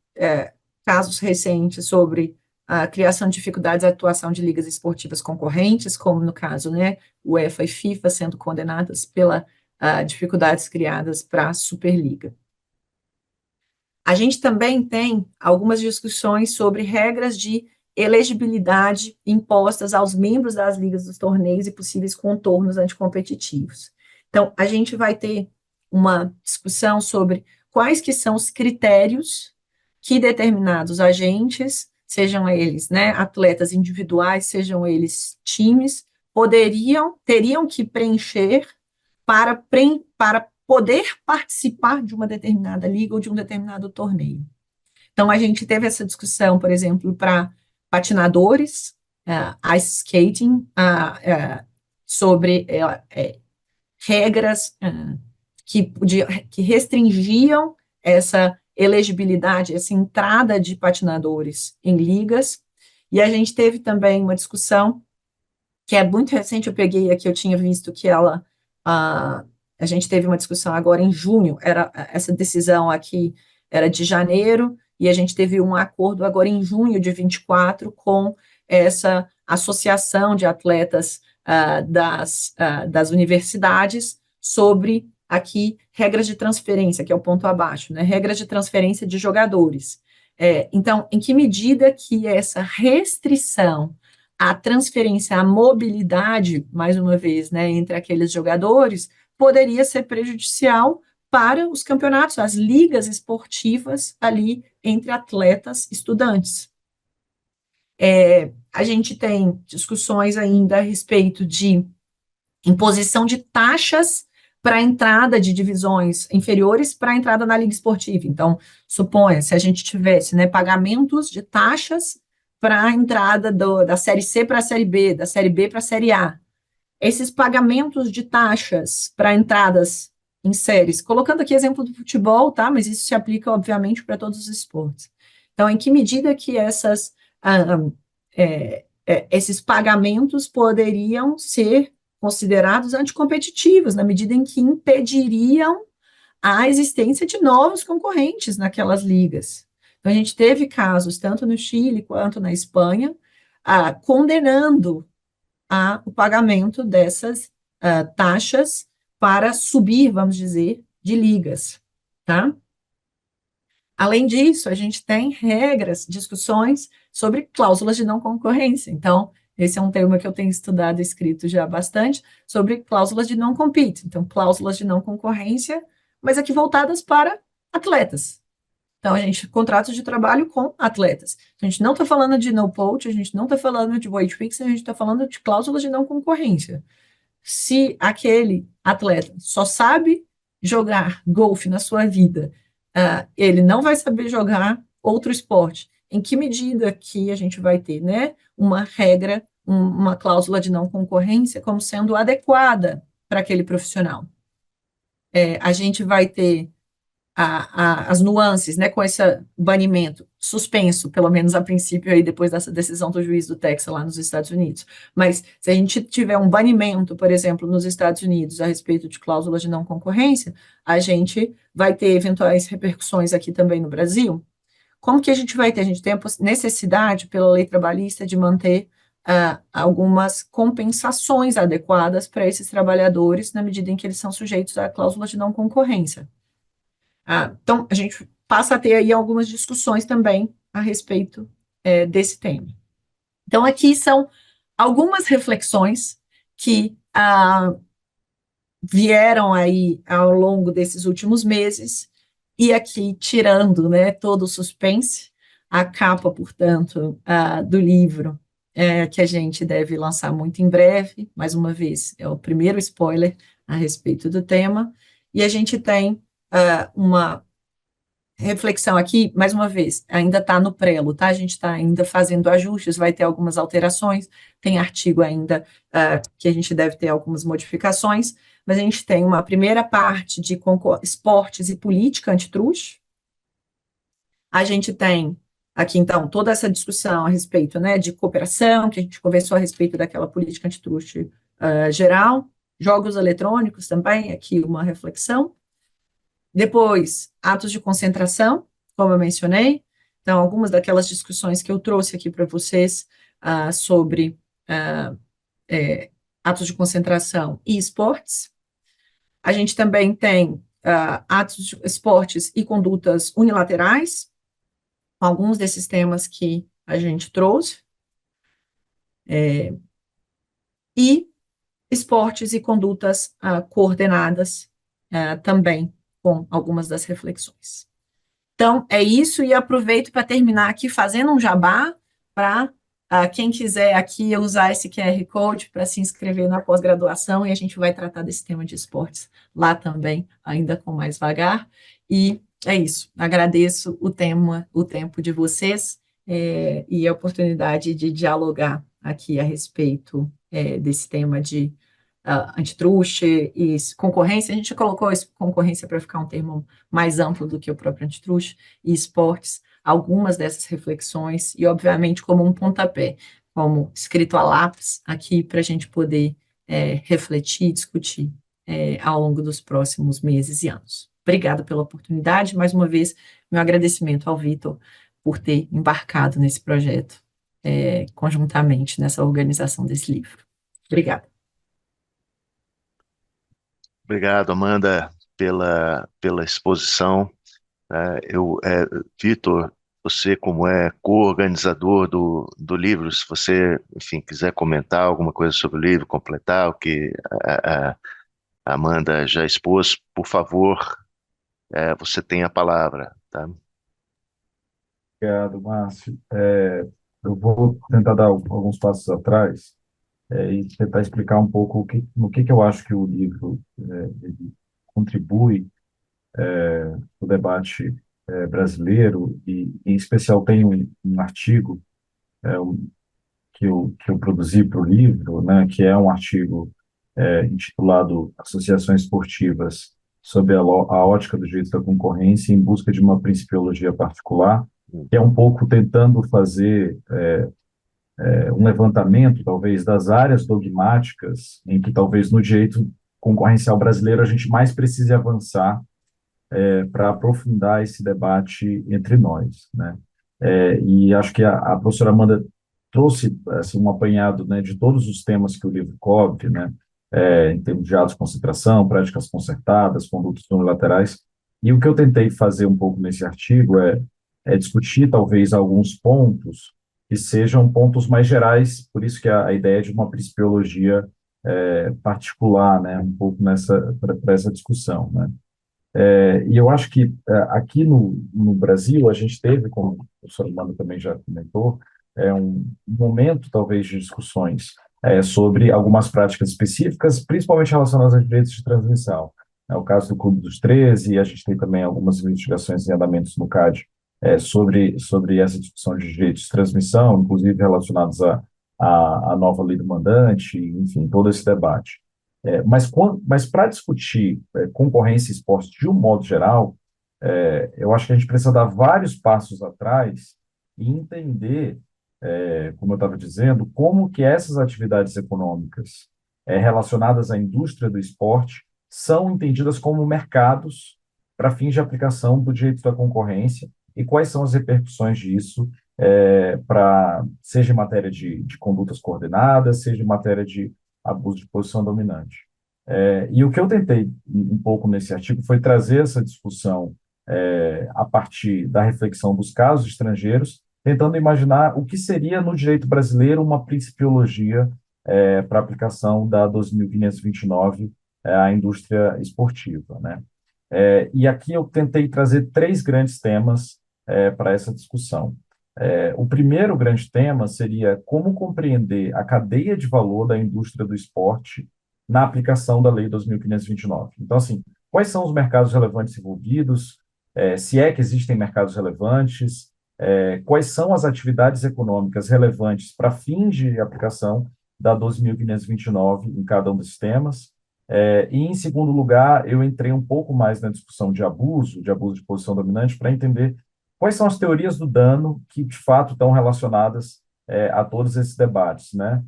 casos recentes sobre a criação de dificuldades à atuação de ligas esportivas concorrentes, como no caso, né, UEFA e FIFA sendo condenadas pelas dificuldades criadas para a Superliga. A gente também tem algumas discussões sobre regras de elegibilidade impostas aos membros das ligas dos torneios e possíveis contornos anticompetitivos. Então, a gente vai ter uma discussão sobre quais que são os critérios que determinados agentes, sejam eles, né, atletas individuais, sejam eles times, teriam que preencher para poder participar de uma determinada liga ou de um determinado torneio. Então, a gente teve essa discussão, por exemplo, para patinadores, ice skating, sobre regras que restringiam essa elegibilidade, essa entrada de patinadores em ligas. E a gente teve também uma discussão que é muito recente, eu peguei aqui, eu tinha visto que a gente teve uma discussão agora em junho, essa decisão aqui era de janeiro, e a gente teve um acordo agora em junho de 24 com essa associação de atletas das universidades sobre aqui regras de transferência, que é o ponto abaixo, né? Regras de transferência de jogadores. Então, em que medida que essa restrição à transferência, à mobilidade, mais uma vez, né, entre aqueles jogadores, poderia ser prejudicial para os campeonatos, as ligas esportivas ali entre atletas estudantes. A gente tem discussões ainda a respeito de imposição de taxas para a entrada de divisões inferiores para a entrada na liga esportiva. Então, suponha, se a gente tivesse, né, pagamentos de taxas para a entrada da Série C para a Série B, da Série B para a Série A. Esses pagamentos de taxas para entradas em séries, colocando aqui exemplo do futebol, tá? Mas isso se aplica, obviamente, para todos os esportes. Então, em que medida que esses pagamentos poderiam ser considerados anticompetitivos, na medida em que impediriam a existência de novos concorrentes naquelas ligas. Então, a gente teve casos, tanto no Chile quanto na Espanha, condenando o pagamento dessas taxas para subir, vamos dizer, de ligas, tá? Além disso, a gente tem regras, discussões sobre cláusulas de não concorrência. Então, esse é um tema que eu tenho estudado e escrito já bastante, sobre cláusulas de não compete. Então, cláusulas de não concorrência, mas aqui voltadas para atletas. Então, a gente, contratos de trabalho com atletas. A gente não está falando de no poach, a gente não está falando de wage fixing, a gente está falando de cláusulas de não concorrência. Se aquele atleta só sabe jogar golfe na sua vida, ele não vai saber jogar outro esporte. Em que medida que a gente vai ter, né, uma regra, uma cláusula de não concorrência como sendo adequada para aquele profissional? A gente vai ter as nuances, né, com esse banimento, suspenso, pelo menos a princípio, aí, depois dessa decisão do juiz do Texas lá nos Estados Unidos. Mas se a gente tiver um banimento, por exemplo, nos Estados Unidos a respeito de cláusulas de não concorrência, a gente vai ter eventuais repercussões aqui também no Brasil. Como que a gente vai ter? A gente tem a necessidade, pela lei trabalhista, de manter algumas compensações adequadas para esses trabalhadores, na medida em que eles são sujeitos à cláusula de não concorrência. Então, a gente passa a ter aí algumas discussões também a respeito desse tema. Então, aqui são algumas reflexões que vieram aí ao longo desses últimos meses, e aqui tirando, né, todo o suspense, a capa, portanto, do livro, que a gente deve lançar muito em breve, mais uma vez, é o primeiro spoiler a respeito do tema, e a gente tem uma reflexão aqui, mais uma vez, ainda está no prelo, tá? A gente está ainda fazendo ajustes, vai ter algumas alterações, tem artigo ainda que a gente deve ter algumas modificações, mas a gente tem uma primeira parte de esportes e política antitruste. A gente tem aqui, então, toda essa discussão a respeito, né, de cooperação, que a gente conversou a respeito daquela política antitruste geral, jogos eletrônicos também, aqui uma reflexão. Depois, atos de concentração, como eu mencionei. Então, algumas daquelas discussões que eu trouxe aqui para vocês sobre atos de concentração e esportes. A gente também tem atos de esportes e condutas unilaterais, alguns desses temas que a gente trouxe. E esportes e condutas coordenadas também com algumas das reflexões. Então, é isso, e aproveito para terminar aqui fazendo um jabá para quem quiser aqui usar esse QR Code para se inscrever na pós-graduação, e a gente vai tratar desse tema de esportes lá também, ainda com mais vagar. E é isso, agradeço o tempo de vocês e a oportunidade de dialogar aqui a respeito desse tema de antitruste e concorrência. A gente colocou concorrência para ficar um termo mais amplo do que o próprio antitruste, e esportes, algumas dessas reflexões, e obviamente como um pontapé, como escrito a lápis aqui, para a gente poder refletir, discutir ao longo dos próximos meses e anos. Obrigada pela oportunidade, mais uma vez, meu agradecimento ao Vitor por ter embarcado nesse projeto conjuntamente nessa organização desse livro. Obrigada. Obrigado, Amanda, pela exposição. Vitor, você como co-organizador do livro, se você, enfim, quiser comentar alguma coisa sobre o livro, completar o que a Amanda já expôs, por favor, você tem a palavra, tá? Obrigado, Márcio. Eu vou tentar dar alguns passos atrás e tentar explicar um pouco no que eu acho que o livro ele contribui para o debate brasileiro, e, em especial, tem um artigo que eu produzi para o livro, né, que é um artigo intitulado Associações Esportivas sob a ótica do direito da concorrência em busca de uma principiologia particular, que é um pouco tentando fazer um levantamento, talvez, das áreas dogmáticas em que, talvez, no direito concorrencial brasileiro, a gente mais precise avançar para aprofundar esse debate entre nós, né? E acho que a professora Amanda trouxe assim, um apanhado, né, de todos os temas que o livro cobre, né, em termos de atos de concentração, práticas concertadas, condutas unilaterais. E o que eu tentei fazer um pouco nesse artigo é discutir, talvez, alguns pontos que sejam pontos mais gerais, por isso que a ideia de uma principiologia particular, né, um pouco para essa discussão, né. E eu acho que aqui no Brasil a gente teve, como o professor Armando também já comentou, um momento talvez de discussões sobre algumas práticas específicas, principalmente relacionadas a direitos de transmissão. É o caso do Clube dos 13, e a gente tem também algumas investigações em andamentos no CAD sobre essa discussão de direitos de transmissão, inclusive relacionados à nova lei do mandante, enfim, todo esse debate. Mas para discutir concorrência e esporte de um modo geral, eu acho que a gente precisa dar vários passos atrás e entender, como eu estava dizendo, como que essas atividades econômicas relacionadas à indústria do esporte são entendidas como mercados para fins de aplicação do direito da concorrência e quais são as repercussões disso, seja em matéria de condutas coordenadas, seja em matéria de abuso de posição dominante. E o que eu tentei um pouco nesse artigo foi trazer essa discussão a partir da reflexão dos casos estrangeiros, tentando imaginar o que seria no direito brasileiro uma principiologia para aplicação da 2529 à indústria esportiva, né? E aqui eu tentei trazer três grandes temas para essa discussão. O primeiro grande tema seria como compreender a cadeia de valor da indústria do esporte na aplicação da Lei 2529. Então, assim, quais são os mercados relevantes envolvidos? Se é que existem mercados relevantes? Quais são as atividades econômicas relevantes para fins de aplicação da 12.529 em cada um desses temas? E, em segundo lugar, eu entrei um pouco mais na discussão de abuso de posição dominante, para entender quais são as teorias do dano que, de fato, estão relacionadas a todos esses debates, né?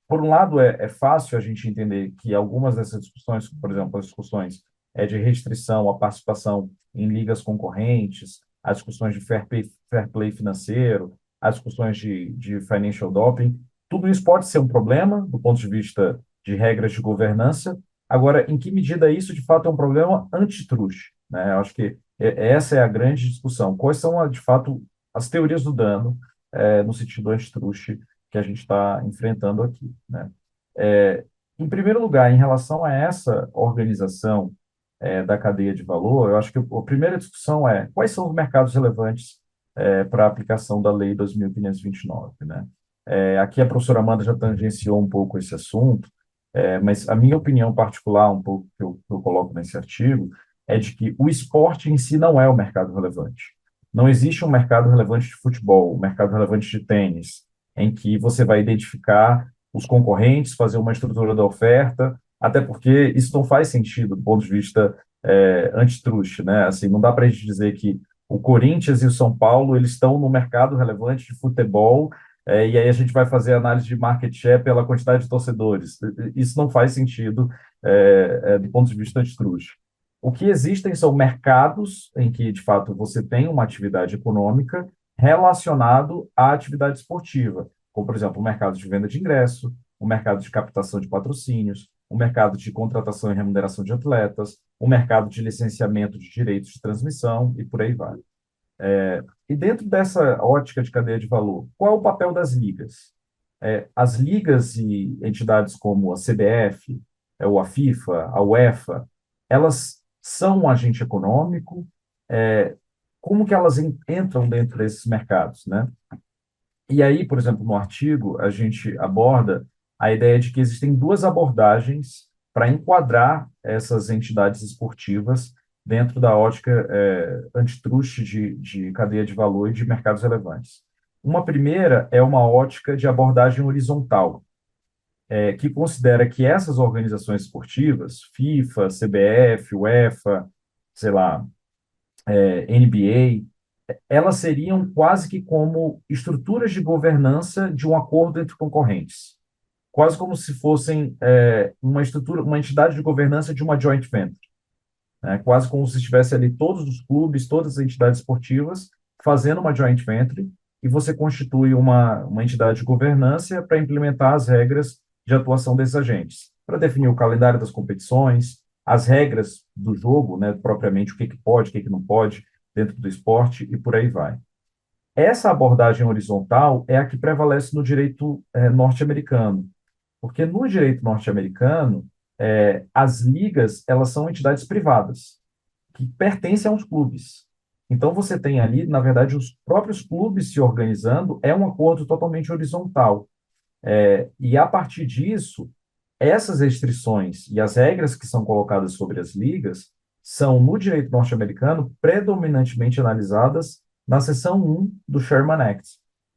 Por um lado, é fácil a gente entender que algumas dessas discussões, por exemplo, as discussões de restrição à participação em ligas concorrentes, as discussões de fair play financeiro, as discussões de financial doping, tudo isso pode ser um problema do ponto de vista de regras de governança. Agora, em que medida isso, de fato, é um problema antitruste, né? Eu acho que essa é a grande discussão. Quais são, de fato, as teorias do dano no sentido antitruste que a gente está enfrentando aqui, né? Em primeiro lugar, em relação a essa organização da cadeia de valor, eu acho que a primeira discussão é quais são os mercados relevantes para a aplicação da Lei 2.529, né? Aqui a professora Amanda já tangenciou um pouco esse assunto, mas a minha opinião particular, um pouco que eu coloco nesse artigo, é de que o esporte em si não é o mercado relevante. Não existe um mercado relevante de futebol, um mercado relevante de tênis, em que você vai identificar os concorrentes, fazer uma estrutura da oferta, até porque isso não faz sentido do ponto de vista antitruste, né? Assim, não dá para a gente dizer que o Corinthians e o São Paulo eles estão no mercado relevante de futebol e aí a gente vai fazer análise de market share pela quantidade de torcedores. Isso não faz sentido do ponto de vista antitruste. O que existem são mercados em que, de fato, você tem uma atividade econômica relacionado à atividade esportiva, como, por exemplo, o mercado de venda de ingresso, o mercado de captação de patrocínios, o mercado de contratação e remuneração de atletas, o mercado de licenciamento de direitos de transmissão e por aí vai. E dentro dessa ótica de cadeia de valor, qual é o papel das ligas? As ligas e entidades como a CBF, ou a FIFA, a UEFA, elas são um agente econômico. Como que elas entram dentro desses mercados, né? E aí, por exemplo, no artigo, a gente aborda a ideia de que existem duas abordagens para enquadrar essas entidades esportivas dentro da ótica antitruste de cadeia de valor e de mercados relevantes. Uma primeira é uma ótica de abordagem horizontal, que considera que essas organizações esportivas, FIFA, CBF, UEFA, sei lá, NBA, elas seriam quase que como estruturas de governança de um acordo entre concorrentes, quase como se fossem uma estrutura, uma entidade de governança de uma joint venture, né? Quase como se estivesse ali todos os clubes, todas as entidades esportivas fazendo uma joint venture e você constitui uma entidade de governança para implementar as regras de atuação desses agentes, para definir o calendário das competições, as regras do jogo, né, propriamente o que pode, o que não pode dentro do esporte e por aí vai. Essa abordagem horizontal é a que prevalece no direito norte-americano, porque no direito norte-americano, as ligas, elas são entidades privadas, que pertencem aos clubes. Então, você tem ali, na verdade, os próprios clubes se organizando, é um acordo totalmente horizontal. E, a partir disso, essas restrições e as regras que são colocadas sobre as ligas são, no direito norte-americano, predominantemente analisadas na seção 1 do Sherman Act,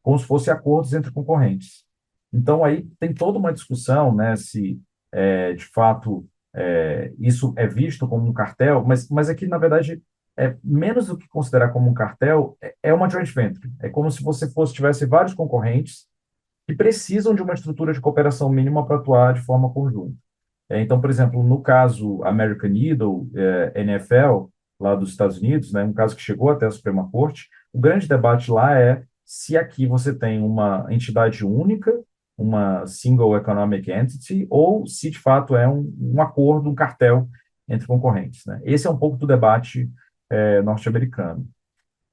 como se fossem acordos entre concorrentes. Então, aí tem toda uma discussão, né, se, de fato, isso é visto como um cartel, mas aqui, na verdade, menos do que considerar como um cartel, é uma joint venture. É como se você tivesse vários concorrentes que precisam de uma estrutura de cooperação mínima para atuar de forma conjunta. Então, por exemplo, no caso American Idol, NFL, lá dos Estados Unidos, né, um caso que chegou até a Suprema Corte, o grande debate lá é se aqui você tem uma entidade única, uma single economic entity, ou se de fato é um acordo, um cartel entre concorrentes, né? Esse é um pouco do debate norte-americano.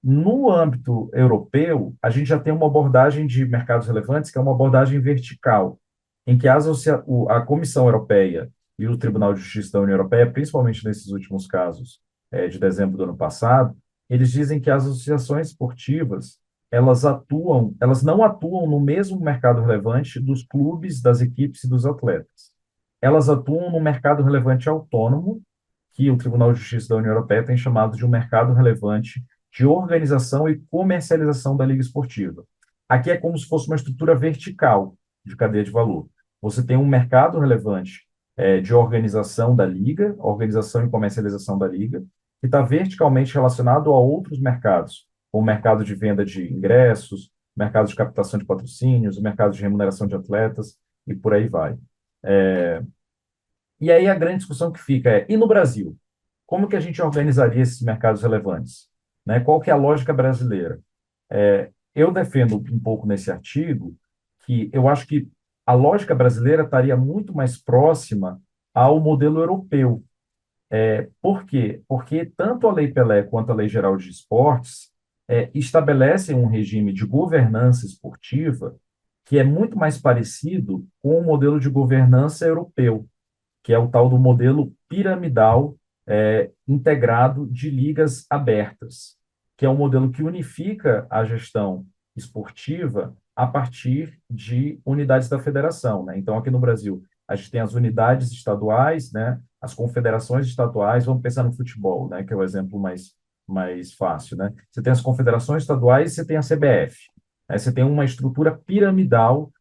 No âmbito europeu, a gente já tem uma abordagem de mercados relevantes, que é uma abordagem vertical, em que a Comissão Europeia e o Tribunal de Justiça da União Europeia, principalmente nesses últimos casos de dezembro do ano passado, eles dizem que as associações esportivas elas não atuam no mesmo mercado relevante dos clubes, das equipes e dos atletas. Elas atuam no mercado relevante autônomo, que o Tribunal de Justiça da União Europeia tem chamado de um mercado relevante de organização e comercialização da liga esportiva. Aqui é como se fosse uma estrutura vertical de cadeia de valor. Você tem um mercado relevante de organização da liga, organização e comercialização da liga, que está verticalmente relacionado a outros mercados, como o mercado de venda de ingressos, mercado de captação de patrocínios, o mercado de remuneração de atletas e por aí vai. E aí a grande discussão que fica e no Brasil? Como que a gente organizaria esses mercados relevantes? Né? Qual que é a lógica brasileira? Eu defendo um pouco nesse artigo que eu acho que a lógica brasileira estaria muito mais próxima ao modelo europeu. Por quê? Porque tanto a Lei Pelé quanto a Lei Geral de Esportes estabelecem um regime de governança esportiva que é muito mais parecido com o modelo de governança europeu, que é o tal do modelo piramidal integrado de ligas abertas, que é um modelo que unifica a gestão esportiva a partir de unidades da federação, né? Então, aqui no Brasil, a gente tem as unidades estaduais, né? As confederações estaduais, vamos pensar no futebol, né? Que é o exemplo mais fácil, né? Você tem as confederações estaduais e você tem a CBF. Né? Você tem uma estrutura piramidal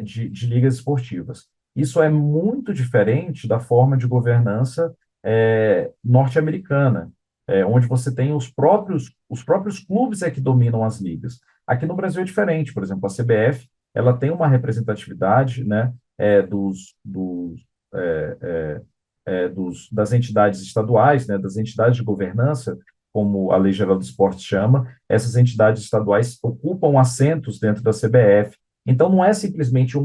de ligas esportivas. Isso é muito diferente da forma de governança norte-americana, onde você tem os próprios clubes que dominam as ligas. Aqui no Brasil é diferente, por exemplo, a CBF ela tem uma representatividade, né, das entidades estaduais, né, das entidades de governança, como a Lei Geral do Esporte chama, essas entidades estaduais ocupam assentos dentro da CBF. Então, não é simplesmente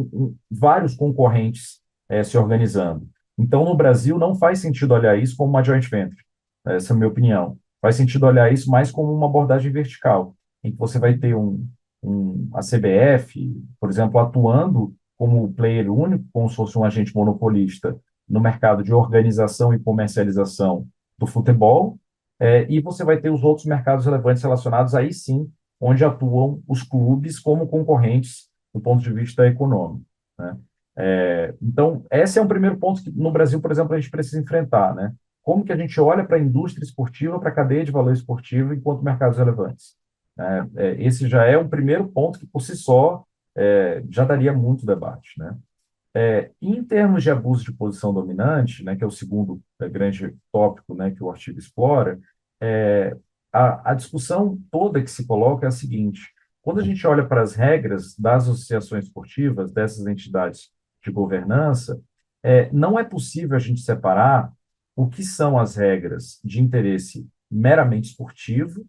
vários concorrentes se organizando. Então, no Brasil, não faz sentido olhar isso como uma joint venture. Essa é a minha opinião. Faz sentido olhar isso mais como uma abordagem vertical, em que você vai ter a CBF, por exemplo, atuando como player único, como se fosse um agente monopolista no mercado de organização e comercialização do futebol, e você vai ter os outros mercados relevantes relacionados aí sim, onde atuam os clubes como concorrentes do ponto de vista econômico, né? Então, esse é um primeiro ponto que no Brasil, por exemplo, a gente precisa enfrentar, né? Como que a gente olha para a indústria esportiva, para a cadeia de valor esportivo enquanto mercados relevantes? Esse já é um primeiro ponto que, por si só, já daria muito debate, né? Em termos de abuso de posição dominante, né, que é o segundo grande tópico, né, que o artigo explora, a discussão toda que se coloca é a seguinte: quando a gente olha para as regras das associações esportivas, dessas entidades de governança, não é possível a gente separar o que são as regras de interesse meramente esportivo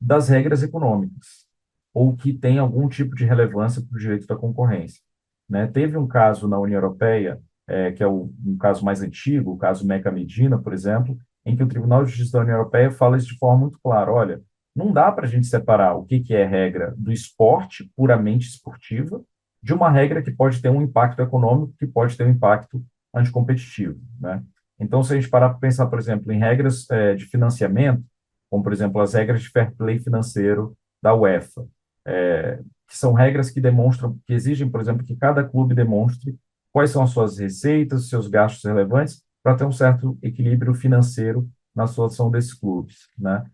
das regras econômicas, ou que tem algum tipo de relevância para o direito da concorrência, né? Teve um caso na União Europeia, que é um caso mais antigo, o caso Meca Medina, por exemplo, em que o Tribunal de Justiça da União Europeia fala isso de forma muito clara: olha, não dá para a gente separar o que é regra do esporte puramente esportiva de uma regra que pode ter um impacto econômico, que pode ter um impacto anticompetitivo, né? Então, se a gente parar para pensar, por exemplo, em regras de financiamento, como, por exemplo, as regras de fair play financeiro da UEFA, que são regras que demonstram, que exigem, por exemplo, que cada clube demonstre quais são as suas receitas, os seus gastos relevantes, para ter um certo equilíbrio financeiro na situação desses clubes, né?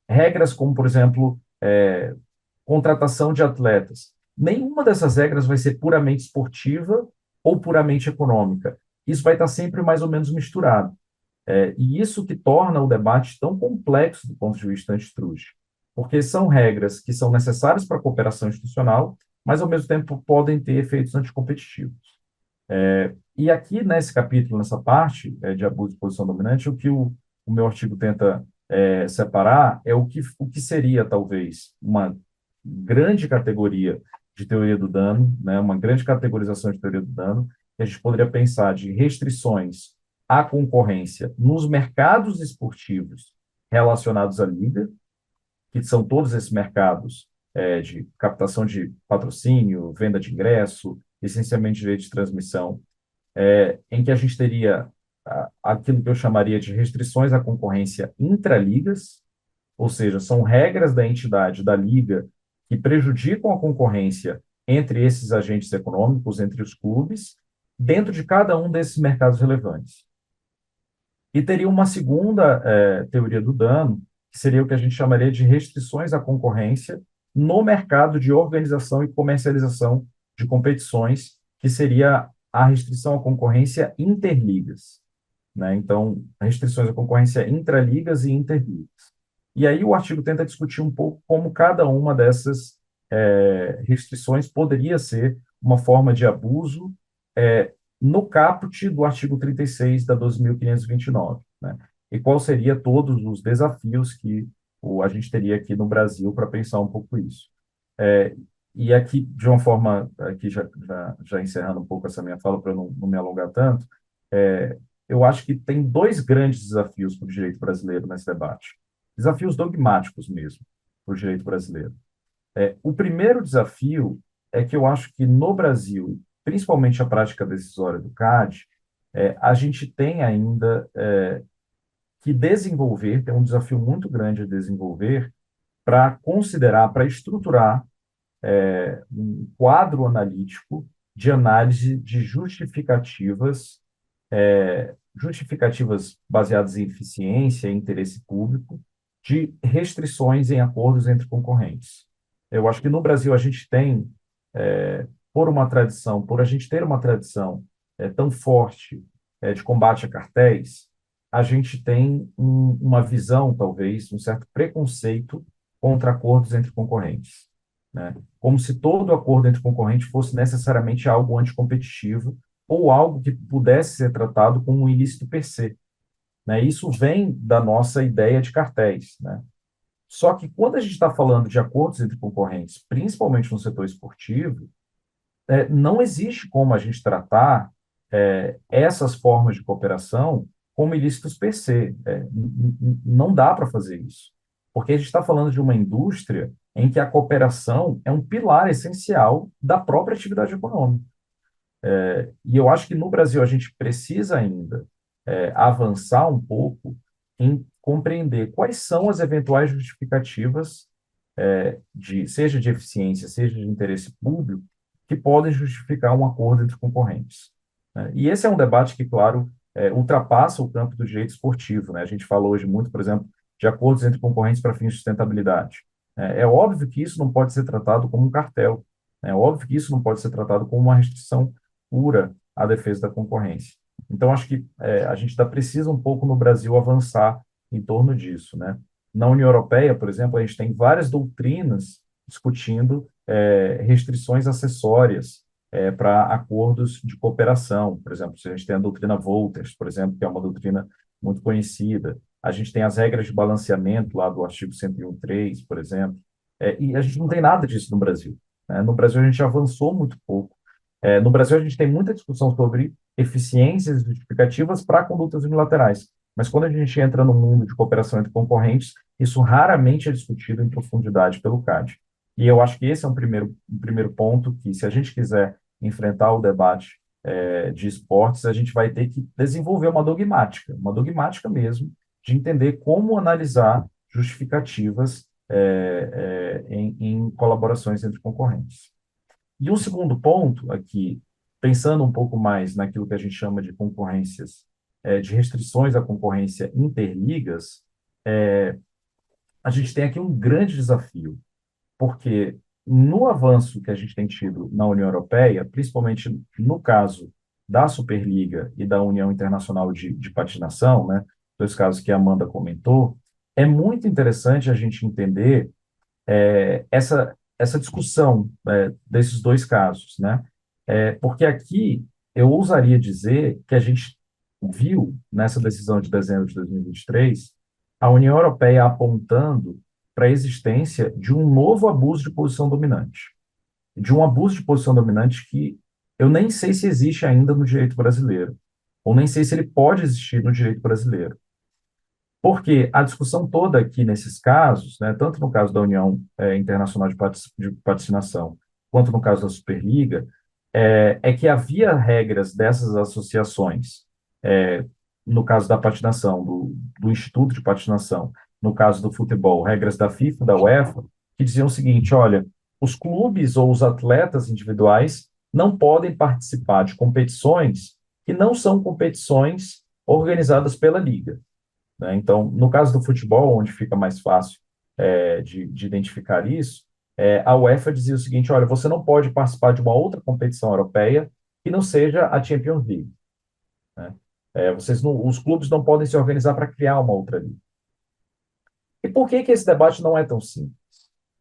Regras como, por exemplo, contratação de atletas. Nenhuma dessas regras vai ser puramente esportiva ou puramente econômica. Isso vai estar sempre mais ou menos misturado. E isso que torna o debate tão complexo do ponto de vista antitruste, porque são regras que são necessárias para a cooperação institucional, mas, ao mesmo tempo, podem ter efeitos anticompetitivos. E aqui, nesse capítulo, nessa parte de abuso de posição dominante, o que o meu artigo tenta separar é o que seria, talvez, uma grande categoria de teoria do dano, né, uma grande categorização de teoria do dano, que a gente poderia pensar de restrições à concorrência nos mercados esportivos relacionados à liga, que são todos esses mercados de captação de patrocínio, venda de ingresso, essencialmente direito de transmissão, em que a gente teria aquilo que eu chamaria de restrições à concorrência intraligas, ou seja, são regras da entidade, da liga, que prejudicam a concorrência entre esses agentes econômicos, entre os clubes, dentro de cada um desses mercados relevantes. E teria uma segunda teoria do dano, que seria o que a gente chamaria de restrições à concorrência no mercado de organização e comercialização de competições, que seria a restrição à concorrência interligas, né? Então, restrições à concorrência intraligas e interligas. E aí o artigo tenta discutir um pouco como cada uma dessas restrições poderia ser uma forma de abuso no caput do artigo 36 da 12.529, né? E qual seria todos os desafios que a gente teria aqui no Brasil para pensar um pouco isso. E aqui, de uma forma, aqui já encerrando um pouco essa minha fala, para eu não me alongar tanto, eu acho que tem dois grandes desafios para o direito brasileiro nesse debate. Desafios dogmáticos mesmo para o direito brasileiro. O primeiro desafio é que eu acho que no Brasil, principalmente a prática decisória do CAD, a gente tem ainda que desenvolver, tem um desafio muito grande a desenvolver para considerar, para estruturar um quadro analítico de análise de justificativas baseadas em eficiência e interesse público, de restrições em acordos entre concorrentes. Eu acho que no Brasil a gente tem, por a gente ter uma tradição tão forte de combate a cartéis, a gente tem uma visão, talvez, um certo preconceito contra acordos entre concorrentes, né? Como se todo acordo entre concorrentes fosse necessariamente algo anticompetitivo ou algo que pudesse ser tratado como um ilícito per se, né? Isso vem da nossa ideia de cartéis, né? Só que quando a gente está falando de acordos entre concorrentes, principalmente no setor esportivo, não existe como a gente tratar essas formas de cooperação como ilícitos per se. Não dá para fazer isso, porque a gente está falando de uma indústria em que a cooperação é um pilar essencial da própria atividade econômica. E eu acho que no Brasil a gente precisa ainda avançar um pouco em compreender quais são as eventuais justificativas seja de eficiência, seja de interesse público, que podem justificar um acordo entre concorrentes, né? E esse é um debate que, claro, ultrapassa o campo do direito esportivo, né? A gente fala hoje muito, por exemplo, de acordos entre concorrentes para fins de sustentabilidade. É óbvio que isso não pode ser tratado como um cartel, né? É óbvio que isso não pode ser tratado como uma restrição pura à defesa da concorrência. Então, acho que a gente ainda precisa um pouco no Brasil avançar em torno disso, né? Na União Europeia, por exemplo, a gente tem várias doutrinas discutindo restrições acessórias para acordos de cooperação. Por exemplo, a gente tem a doutrina Wolters, por exemplo, que é uma doutrina muito conhecida. A gente tem as regras de balanceamento lá do artigo 101.3, por exemplo. E a gente não tem nada disso no Brasil, né? No Brasil, a gente avançou muito pouco. No Brasil, a gente tem muita discussão sobre eficiências justificativas para condutas unilaterais. Mas quando a gente entra no mundo de cooperação entre concorrentes, isso raramente é discutido em profundidade pelo CAD. E eu acho que esse é um primeiro ponto que, se a gente quiser enfrentar o debate de esportes, a gente vai ter que desenvolver uma dogmática mesmo, de entender como analisar justificativas em colaborações entre concorrentes. E um segundo ponto aqui, pensando um pouco mais naquilo que a gente chama de concorrências, de restrições à concorrência interligas, a gente tem aqui um grande desafio, porque no avanço que a gente tem tido na União Europeia, principalmente no caso da Superliga e da União Internacional de Patinação, né, dois casos que a Amanda comentou, é muito interessante a gente entender essa discussão desses dois casos, né? Porque aqui eu ousaria dizer que a gente viu, nessa decisão de dezembro de 2023, a União Europeia apontando para a existência de um novo abuso de posição dominante, de um abuso de posição dominante que eu nem sei se existe ainda no direito brasileiro, ou nem sei se ele pode existir no direito brasileiro. Porque a discussão toda aqui nesses casos, né, tanto no caso da União Internacional de Patinação, quanto no caso da Superliga, é que havia regras dessas associações, no caso da patinação, do Instituto de Patinação, no caso do futebol, regras da FIFA, da UEFA, que diziam o seguinte: olha, os clubes ou os atletas individuais não podem participar de competições que não são competições organizadas pela liga, né? Então, no caso do futebol, onde fica mais fácil de identificar isso, a UEFA dizia o seguinte: olha, você não pode participar de uma outra competição europeia que não seja a Champions League, né? Os clubes não podem se organizar para criar uma outra liga. E por que esse debate não é tão simples?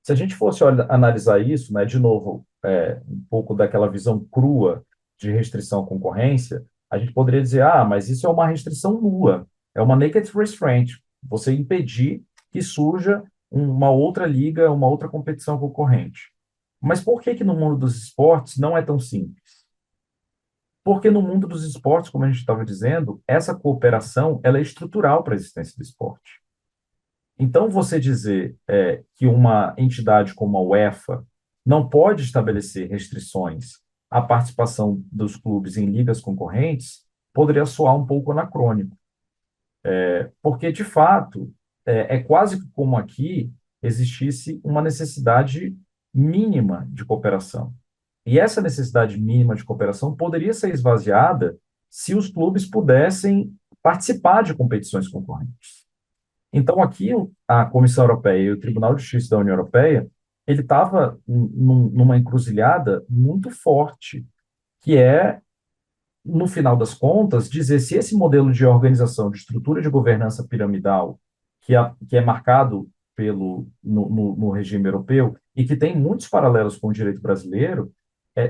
Se a gente fosse analisar isso, né, de novo, um pouco daquela visão crua de restrição à concorrência, a gente poderia dizer: mas isso é uma restrição nula, é uma naked restraint, você impedir que surja uma outra liga, uma outra competição concorrente. Mas por que no mundo dos esportes não é tão simples? Porque no mundo dos esportes, como a gente estava dizendo, essa cooperação ela é estrutural para a existência do esporte. Então, você dizer que uma entidade como a UEFA não pode estabelecer restrições à participação dos clubes em ligas concorrentes, poderia soar um pouco anacrônico, porque, de fato, é quase que como aqui existisse uma necessidade mínima de cooperação. E essa necessidade mínima de cooperação poderia ser esvaziada se os clubes pudessem participar de competições concorrentes. Então, aqui, a Comissão Europeia e o Tribunal de Justiça da União Europeia, ele estava numa encruzilhada muito forte, que é, no final das contas, dizer se esse modelo de organização, de estrutura de governança piramidal, que é marcado no regime europeu e que tem muitos paralelos com o direito brasileiro,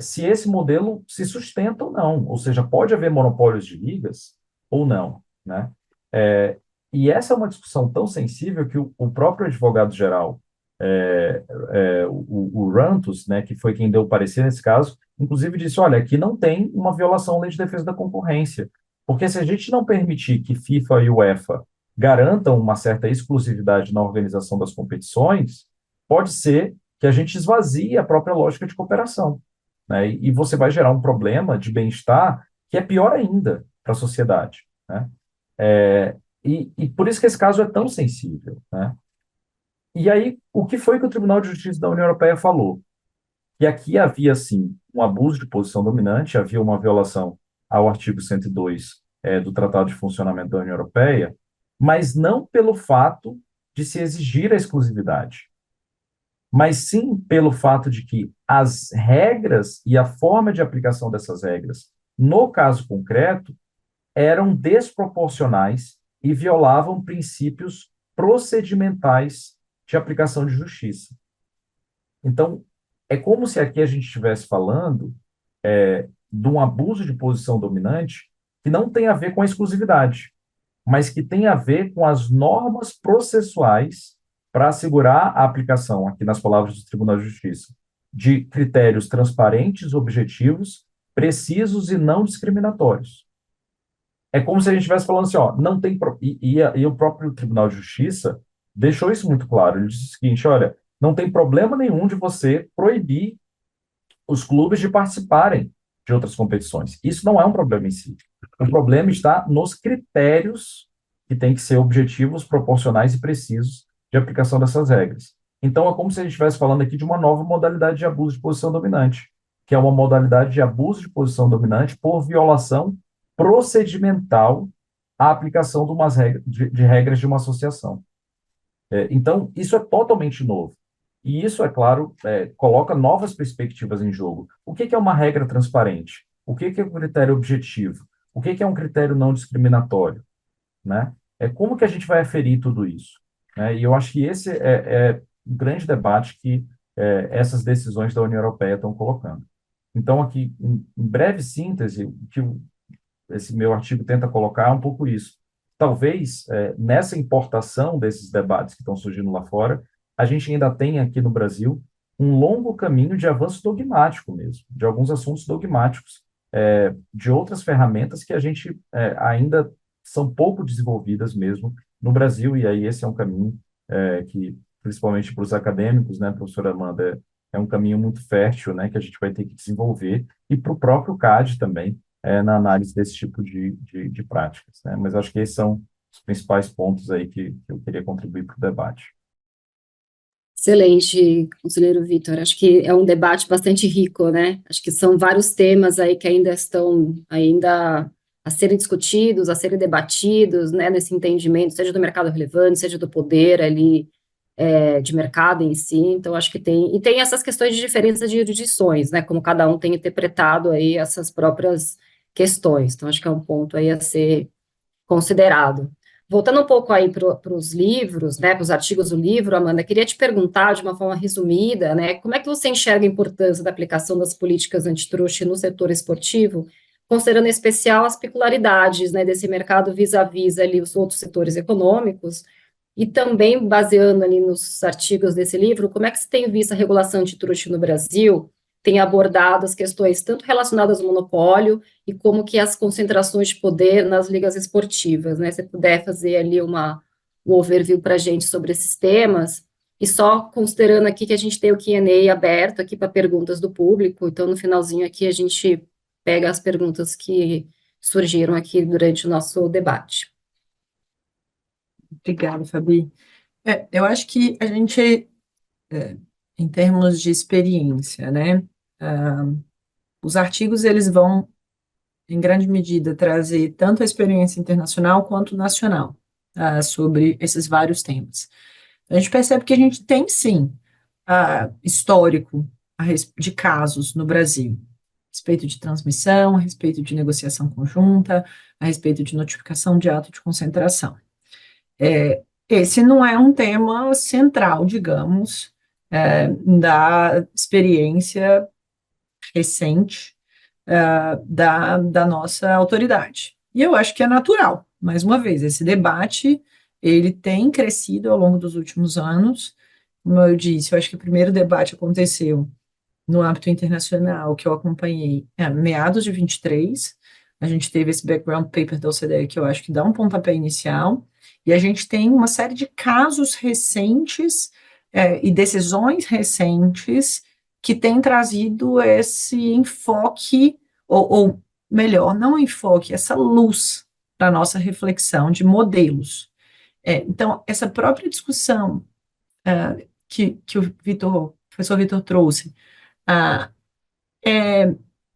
se esse modelo se sustenta ou não, ou seja, pode haver monopólios de ligas ou não, né? E essa é uma discussão tão sensível que o próprio advogado-geral, o Rantos, né, que foi quem deu o parecer nesse caso, inclusive disse, olha, aqui não tem uma violação à lei de defesa da concorrência, porque se a gente não permitir que FIFA e UEFA garantam uma certa exclusividade na organização das competições, pode ser que a gente esvazie a própria lógica de cooperação, né, e você vai gerar um problema de bem-estar que é pior ainda para a sociedade, né? E por isso que esse caso é tão sensível, né? E aí, o que foi que o Tribunal de Justiça da União Europeia falou? Que aqui havia, sim, um abuso de posição dominante, havia uma violação ao artigo 102, do Tratado de Funcionamento da União Europeia, mas não pelo fato de se exigir a exclusividade, mas sim pelo fato de que as regras e a forma de aplicação dessas regras, no caso concreto, eram desproporcionais e violavam princípios procedimentais de aplicação de justiça. Então, é como se aqui a gente estivesse falando de um abuso de posição dominante que não tem a ver com a exclusividade, mas que tem a ver com as normas processuais para assegurar a aplicação, aqui nas palavras do Tribunal de Justiça, de critérios transparentes, objetivos, precisos e não discriminatórios. É como se a gente estivesse falando assim, ó, não tem... E o próprio Tribunal de Justiça deixou isso muito claro. Ele disse o seguinte, olha, não tem problema nenhum de você proibir os clubes de participarem de outras competições. Isso não é um problema em si. O problema está nos critérios que têm que ser objetivos, proporcionais e precisos de aplicação dessas regras. Então, é como se a gente estivesse falando aqui de uma nova modalidade de abuso de posição dominante, que é uma modalidade de abuso de posição dominante por violação procedimental à aplicação de regras de uma associação. Então, isso é totalmente novo. E isso, é claro, coloca novas perspectivas em jogo. O que é uma regra transparente? O que é um critério objetivo? O que é um critério não discriminatório? Né? Como que a gente vai aferir tudo isso? Né? E eu acho que esse é o grande debate que essas decisões da União Europeia estão colocando. Então, aqui, em breve síntese, o que esse meu artigo tenta colocar é um pouco isso. Talvez, nessa importação desses debates que estão surgindo lá fora, a gente ainda tem aqui no Brasil um longo caminho de avanço dogmático mesmo, de alguns assuntos dogmáticos, de outras ferramentas que a gente ainda são pouco desenvolvidas mesmo no Brasil, e aí esse é um caminho que, principalmente para os acadêmicos, né, professora Amanda, é um caminho muito fértil, né, que a gente vai ter que desenvolver, e para o próprio CAD também, na análise desse tipo de práticas, né? Mas acho que esses são os principais pontos aí que eu queria contribuir para o debate. Excelente, conselheiro Vitor. Acho que é um debate bastante rico, né? Acho que são vários temas aí que ainda estão a serem discutidos, a serem debatidos, né, nesse entendimento, seja do mercado relevante, seja do poder ali de mercado em si. Então, acho que tem essas questões de diferença de jurisdições, né? Como cada um tem interpretado aí essas próprias questões. Então, acho que é um ponto aí a ser considerado. Voltando um pouco aí para os livros, né, para os artigos do livro, Amanda, queria te perguntar de uma forma resumida, né, como é que você enxerga a importância da aplicação das políticas antitruste no setor esportivo, considerando em especial as peculiaridades, né, desse mercado vis-à-vis ali os outros setores econômicos, e também baseando ali nos artigos desse livro, como é que você tem visto a regulação antitruste no Brasil, tem abordado as questões tanto relacionadas ao monopólio e como que as concentrações de poder nas ligas esportivas, né? Se você puder fazer ali um overview para a gente sobre esses temas, E só considerando aqui que a gente tem o Q&A aberto aqui para perguntas do público, então no finalzinho aqui a gente pega as perguntas que surgiram aqui durante o nosso debate. Obrigada, Fabi. Eu acho que a gente, em termos de experiência, né, os artigos eles vão, em grande medida, trazer tanto a experiência internacional quanto nacional, sobre esses vários temas. A gente percebe que a gente tem, sim, histórico de casos no Brasil, a respeito de transmissão, a respeito de negociação conjunta, a respeito de notificação de ato de concentração. Esse não é um tema central, digamos, da experiência recente, da nossa autoridade. E eu acho que é natural, mais uma vez, esse debate, ele tem crescido ao longo dos últimos anos. Como eu disse, eu acho que o primeiro debate aconteceu no âmbito internacional, que eu acompanhei meados de 23. A gente teve esse background paper da OCDE, que eu acho que dá um pontapé inicial, e a gente tem uma série de casos recentes e decisões recentes que têm trazido esse enfoque, ou melhor, não enfoque, essa luz para a nossa reflexão de modelos. Então, essa própria discussão que o professor Vitor trouxe, ah,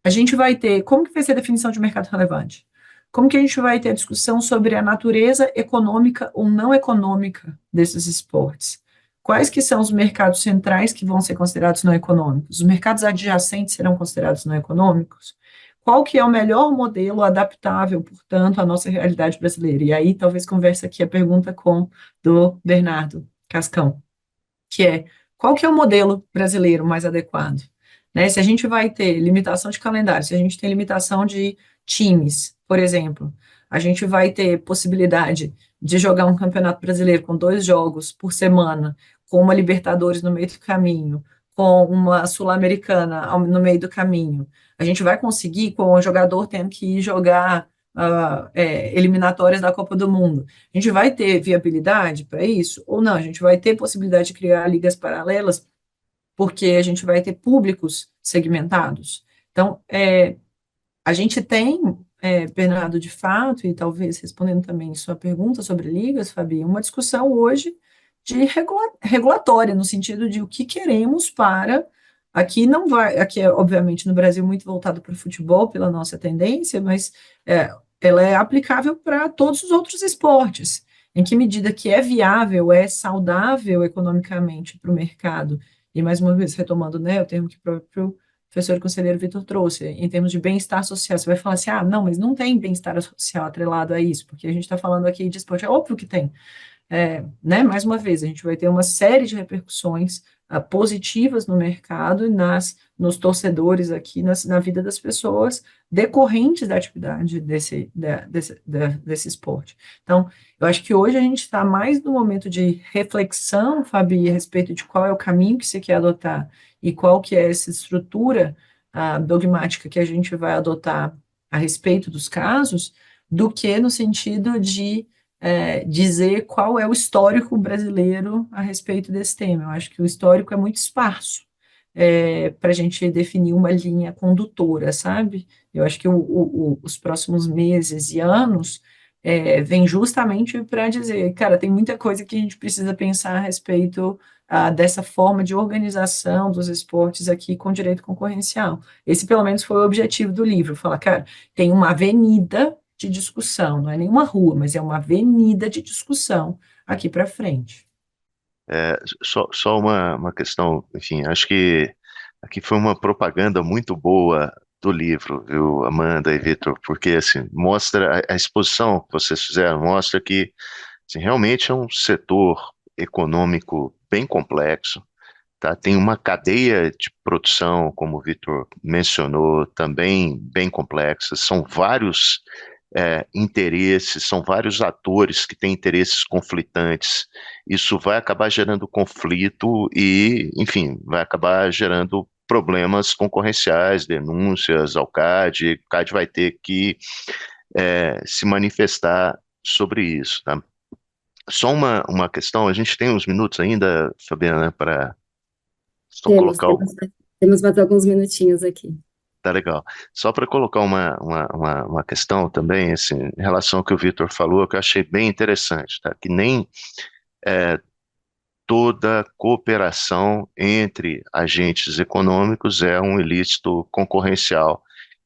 a gente vai ter, como que vai ser a definição de mercado relevante? Como que a gente vai ter a discussão sobre a natureza econômica ou não econômica desses esportes? Quais que são os mercados centrais que vão ser considerados não econômicos? Os mercados adjacentes serão considerados não econômicos? Qual que é o melhor modelo adaptável, portanto, à nossa realidade brasileira? E aí, talvez converse aqui a pergunta com do Bernardo Cascão, que é, qual que é o modelo brasileiro mais adequado? Né? Se a gente vai ter limitação de calendário, se a gente tem limitação de times, por exemplo, a gente vai ter possibilidade de jogar um campeonato brasileiro com 2 jogos por semana, com uma Libertadores no meio do caminho, com uma Sul-Americana no meio do caminho. A gente vai conseguir, com o jogador tendo que ir jogar eliminatórias da Copa do Mundo. A gente vai ter viabilidade para isso ou não? A gente vai ter possibilidade de criar ligas paralelas porque a gente vai ter públicos segmentados. Então, a gente tem, Bernardo, de fato, e talvez respondendo também sua pergunta sobre ligas, Fabi, uma discussão hoje de regulatória, no sentido de o que queremos para. Aqui não vai, aqui é, obviamente, no Brasil, muito voltado para o futebol, pela nossa tendência, mas ela é aplicável para todos os outros esportes. Em que medida que é viável, é saudável economicamente para o mercado, e mais uma vez, retomando, né, o termo que o próprio professor e conselheiro Vitor trouxe, em termos de bem-estar social, você vai falar assim, não, mas não tem bem-estar social atrelado a isso, porque a gente está falando aqui de esporte, é óbvio que tem. Né, mais uma vez, a gente vai ter uma série de repercussões positivas no mercado e nos torcedores aqui, na vida das pessoas, decorrentes da atividade desse esporte. Então, eu acho que hoje a gente está mais no momento de reflexão, Fabi, a respeito de qual é o caminho que você quer adotar e qual que é essa estrutura dogmática que a gente vai adotar a respeito dos casos, do que no sentido de dizer qual é o histórico brasileiro a respeito desse tema. Eu acho que o histórico é muito esparso para a gente definir uma linha condutora, sabe? Eu acho que os próximos meses e anos vem justamente para dizer, cara, tem muita coisa que a gente precisa pensar a respeito dessa forma de organização dos esportes aqui com direito concorrencial. Esse, pelo menos, foi o objetivo do livro, falar, cara, tem uma avenida de discussão, não é nenhuma rua, mas é uma avenida de discussão aqui para frente. Só uma questão, enfim, acho que aqui foi uma propaganda muito boa do livro, viu, Amanda e Vitor, porque assim, mostra a exposição que vocês fizeram, mostra que assim, realmente é um setor econômico bem complexo, tá? Tem uma cadeia de produção, como o Vitor mencionou, também bem complexa, são vários interesses, são vários atores que têm interesses conflitantes. Isso vai acabar gerando conflito e, enfim, vai acabar gerando problemas concorrenciais, denúncias ao CAD. O CAD vai ter que se manifestar sobre isso, tá? Só uma questão, a gente tem uns minutos ainda, Fabiana, para só Temos, colocar temos, temos mais alguns minutinhos aqui. Tá legal. Só para colocar uma questão também, assim, em relação ao que o Vitor falou, que eu achei bem interessante, tá? Que nem é, toda cooperação entre agentes econômicos é um ilícito concorrencial.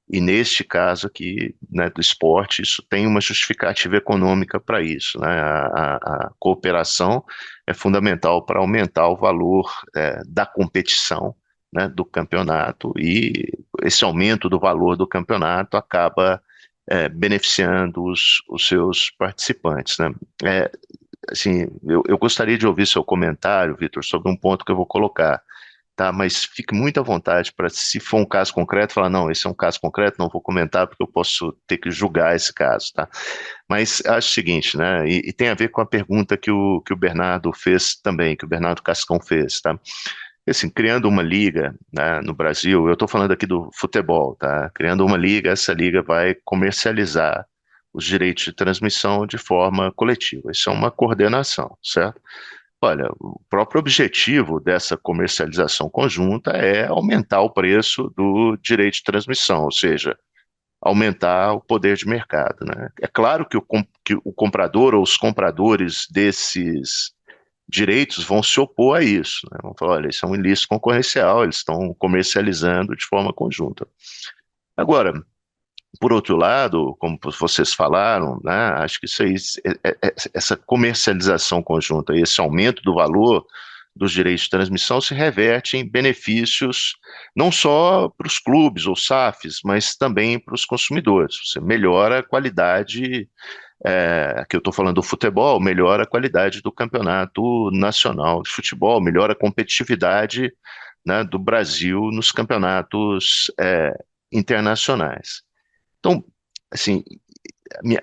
E neste caso aqui, né, do esporte, isso tem uma justificativa econômica para isso, né? A cooperação é fundamental para aumentar o valor da competição, né, do campeonato, e esse aumento do valor do campeonato acaba beneficiando os seus participantes, né? É, assim, eu gostaria de ouvir seu comentário, Vitor, sobre um ponto que eu vou colocar, tá? Mas fique muito à vontade para, se for um caso concreto, falar, não, esse é um caso concreto, não vou comentar porque eu posso ter que julgar esse caso, tá? Mas acho o seguinte, né? E tem a ver com a pergunta que o Bernardo fez também, que o Bernardo Cascão fez, tá? Assim, criando uma liga, né, no Brasil, eu estou falando aqui do futebol, tá? Criando uma liga, essa liga vai comercializar os direitos de transmissão de forma coletiva. Isso é uma coordenação, certo? Olha, o próprio objetivo dessa comercialização conjunta é aumentar o preço do direito de transmissão, ou seja, aumentar o poder de mercado, né? É claro que o comprador ou os compradores desses direitos vão se opor a isso, né? Vão falar, olha, isso é um ilícito concorrencial, eles estão comercializando de forma conjunta. Agora, por outro lado, como vocês falaram, né, acho que isso aí, essa comercialização conjunta, esse aumento do valor dos direitos de transmissão se reverte em benefícios não só para os clubes ou SAFs, mas também para os consumidores. Você melhora a qualidade, que eu estou falando do futebol, melhora a qualidade do campeonato nacional de futebol, melhora a competitividade, né, do Brasil nos campeonatos internacionais. Então, assim,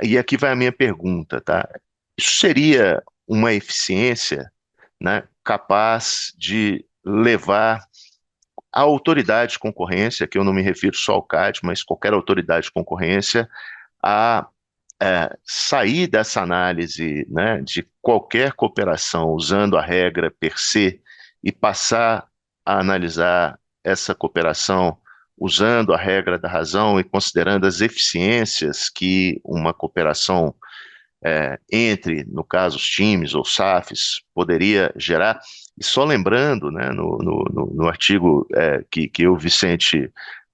e aqui vai a minha pergunta, tá? Isso seria uma eficiência, né, capaz de levar a autoridade de concorrência, que eu não me refiro só ao CAD, mas qualquer autoridade de concorrência, a sair dessa análise, né, de qualquer cooperação usando a regra per se e passar a analisar essa cooperação usando a regra da razão e considerando as eficiências que uma cooperação entre, no caso, os times ou SAFs poderia gerar. E só lembrando, né, no artigo que eu, Vicente,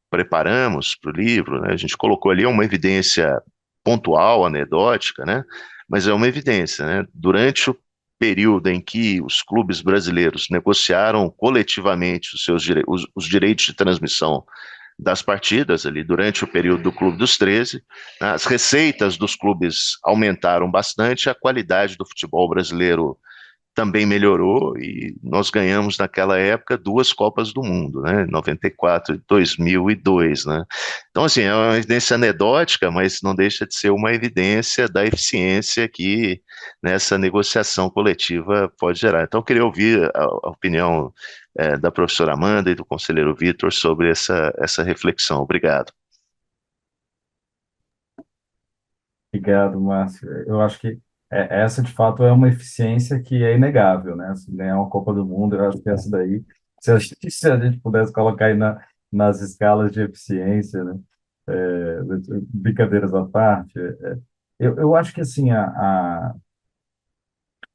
preparamos para o livro, né, a gente colocou ali uma evidência pontual, anedótica, né, mas é uma evidência, né, durante o período em que os clubes brasileiros negociaram coletivamente os direitos de transmissão das partidas, ali durante o período do Clube dos 13, né, as receitas dos clubes aumentaram bastante, a qualidade do futebol brasileiro também melhorou e nós ganhamos naquela época duas Copas do Mundo, né? 94 e 2002, né? Então, assim, é uma evidência anedótica, mas não deixa de ser uma evidência da eficiência que nessa negociação coletiva pode gerar. Então, eu queria ouvir a opinião da professora Amanda e do conselheiro Vitor sobre essa reflexão. Obrigado. Obrigado, Márcio. Eu acho que essa, de fato, é uma eficiência que é inegável, né? Assim, ganhar uma Copa do Mundo, eu acho que essa daí, se a gente pudesse colocar aí nas escalas de eficiência, né? É, brincadeiras à parte, eu acho que, assim,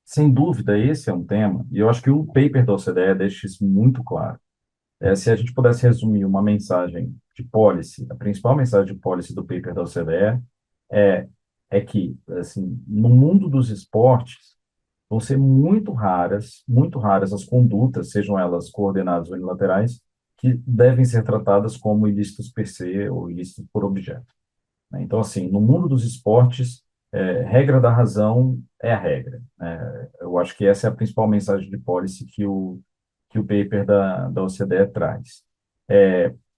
sem dúvida, esse é um tema, e eu acho que o paper da OCDE deixa isso muito claro. Se a gente pudesse resumir uma mensagem de policy, a principal mensagem de policy do paper da OCDE é, é que, assim, no mundo dos esportes, vão ser muito raras as condutas, sejam elas coordenadas ou unilaterais, que devem ser tratadas como ilícitos per se ou ilícitos por objeto, né? Então, assim, no mundo dos esportes, regra da razão é a regra, né? Eu acho que essa é a principal mensagem de policy que o paper da OCDE traz.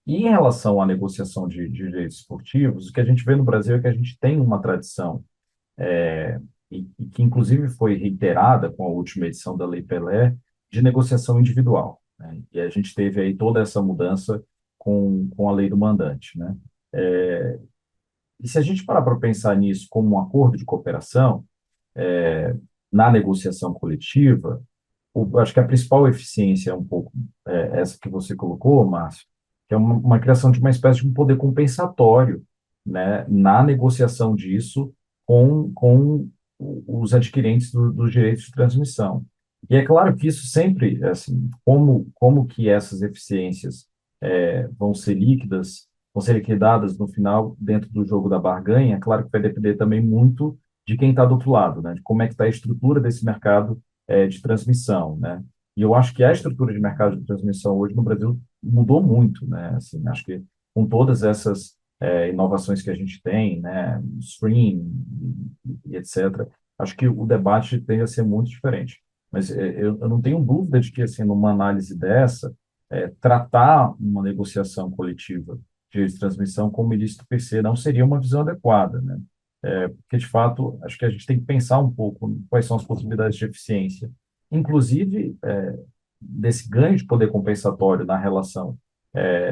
E em relação à negociação de direitos esportivos, o que a gente vê no Brasil é que a gente tem uma tradição, e que inclusive foi reiterada com a última edição da Lei Pelé, de negociação individual, né? E a gente teve aí toda essa mudança com a lei do mandante, né? E se a gente parar para pensar nisso como um acordo de cooperação, na negociação coletiva, acho que a principal eficiência é um pouco essa que você colocou, Márcio, que é uma criação de uma espécie de um poder compensatório, né, na negociação disso com os adquirentes dos direitos de transmissão. E é claro que isso sempre, assim, como que essas eficiências vão ser líquidas, vão ser liquidadas no final dentro do jogo da barganha, é claro que vai depender também muito de quem está do outro lado, né, de como é que está a estrutura desse mercado de transmissão, né? E eu acho que a estrutura de mercado de transmissão hoje no Brasil mudou muito, né? Assim, acho que com todas essas inovações que a gente tem, né? Stream e etc. Acho que o debate tende a ser muito diferente. Mas eu não tenho dúvida de que, assim, numa análise dessa, tratar uma negociação coletiva de transmissão como ilícito per se não seria uma visão adequada, né? Porque, de fato, acho que a gente tem que pensar um pouco em quais são as possibilidades de eficiência, inclusive desse ganho de poder compensatório na relação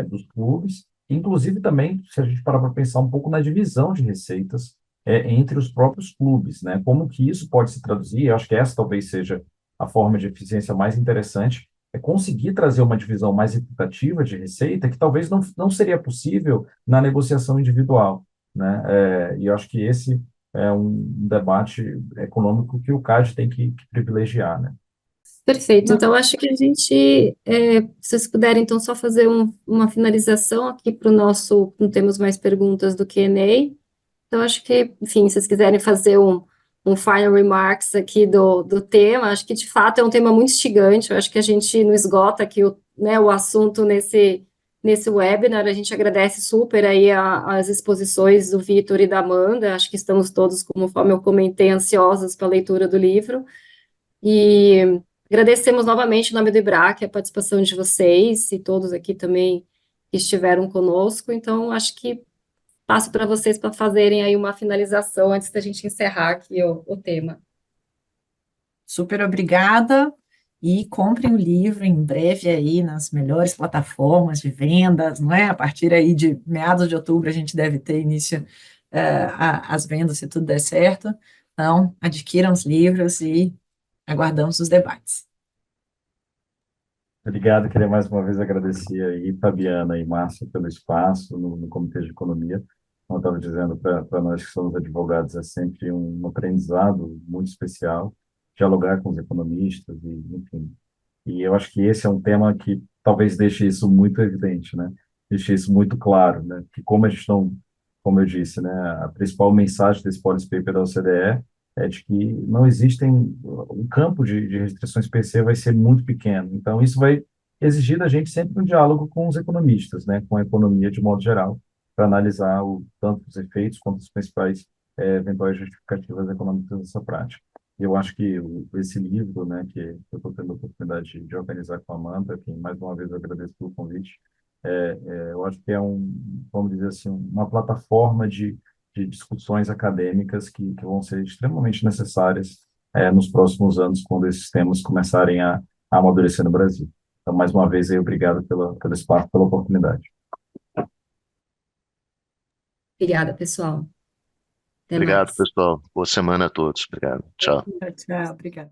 dos clubes, inclusive também, se a gente parar para pensar um pouco na divisão de receitas entre os próprios clubes, né? Como que isso pode se traduzir? Eu acho que essa talvez seja a forma de eficiência mais interessante, é conseguir trazer uma divisão mais equitativa de receita, que talvez não seria possível na negociação individual, né? E eu acho que esse é um debate econômico que o CAD tem que privilegiar, né? Perfeito. Então, acho que a gente, se vocês puderem, então, só fazer uma finalização aqui para o nosso, não temos mais perguntas do Q&A. Então, acho que, enfim, se vocês quiserem fazer um final remarks aqui do tema, acho que, de fato, é um tema muito instigante, eu acho que a gente não esgota aqui o assunto nesse webinar, a gente agradece super aí as exposições do Vitor e da Amanda, acho que estamos todos, conforme eu comentei, ansiosos para a leitura do livro, e agradecemos novamente em nome do IBRAC a participação de vocês e todos aqui também que estiveram conosco, então acho que passo para vocês para fazerem aí uma finalização antes da gente encerrar aqui o tema. Super obrigada e comprem o livro em breve aí nas melhores plataformas de vendas, não é? A partir aí de meados de outubro a gente deve ter início as vendas se tudo der certo. Então, adquiram os livros e aguardamos os debates. Obrigado, queria mais uma vez agradecer aí, Fabiana e Márcio, pelo espaço no Comitê de Economia. Como eu estava dizendo, para nós que somos advogados, é sempre um aprendizado muito especial dialogar com os economistas, e, enfim. E eu acho que esse é um tema que talvez deixe isso muito evidente, né? Deixe isso muito claro, né? Que como a gente não, como eu disse, né? A principal mensagem desse policy paper da OCDE é de que não existem, o campo de restrições PC vai ser muito pequeno. Então, isso vai exigir da gente sempre um diálogo com os economistas, né? Com a economia de modo geral, para analisar tanto os efeitos quanto as principais eventuais justificativas econômicas dessa prática. Eu acho que esse livro, né, que eu estou tendo a oportunidade de organizar com a Amanda, que mais uma vez eu agradeço pelo convite, eu acho que é vamos dizer assim, uma plataforma de discussões acadêmicas que vão ser extremamente necessárias nos próximos anos, quando esses temas começarem a amadurecer no Brasil. Então, mais uma vez, aí, obrigado pelo espaço, pela oportunidade. Obrigada, pessoal. Até Obrigado, mais. pessoal. Boa semana a todos. Obrigado. Tchau. Tchau, tchau, obrigada.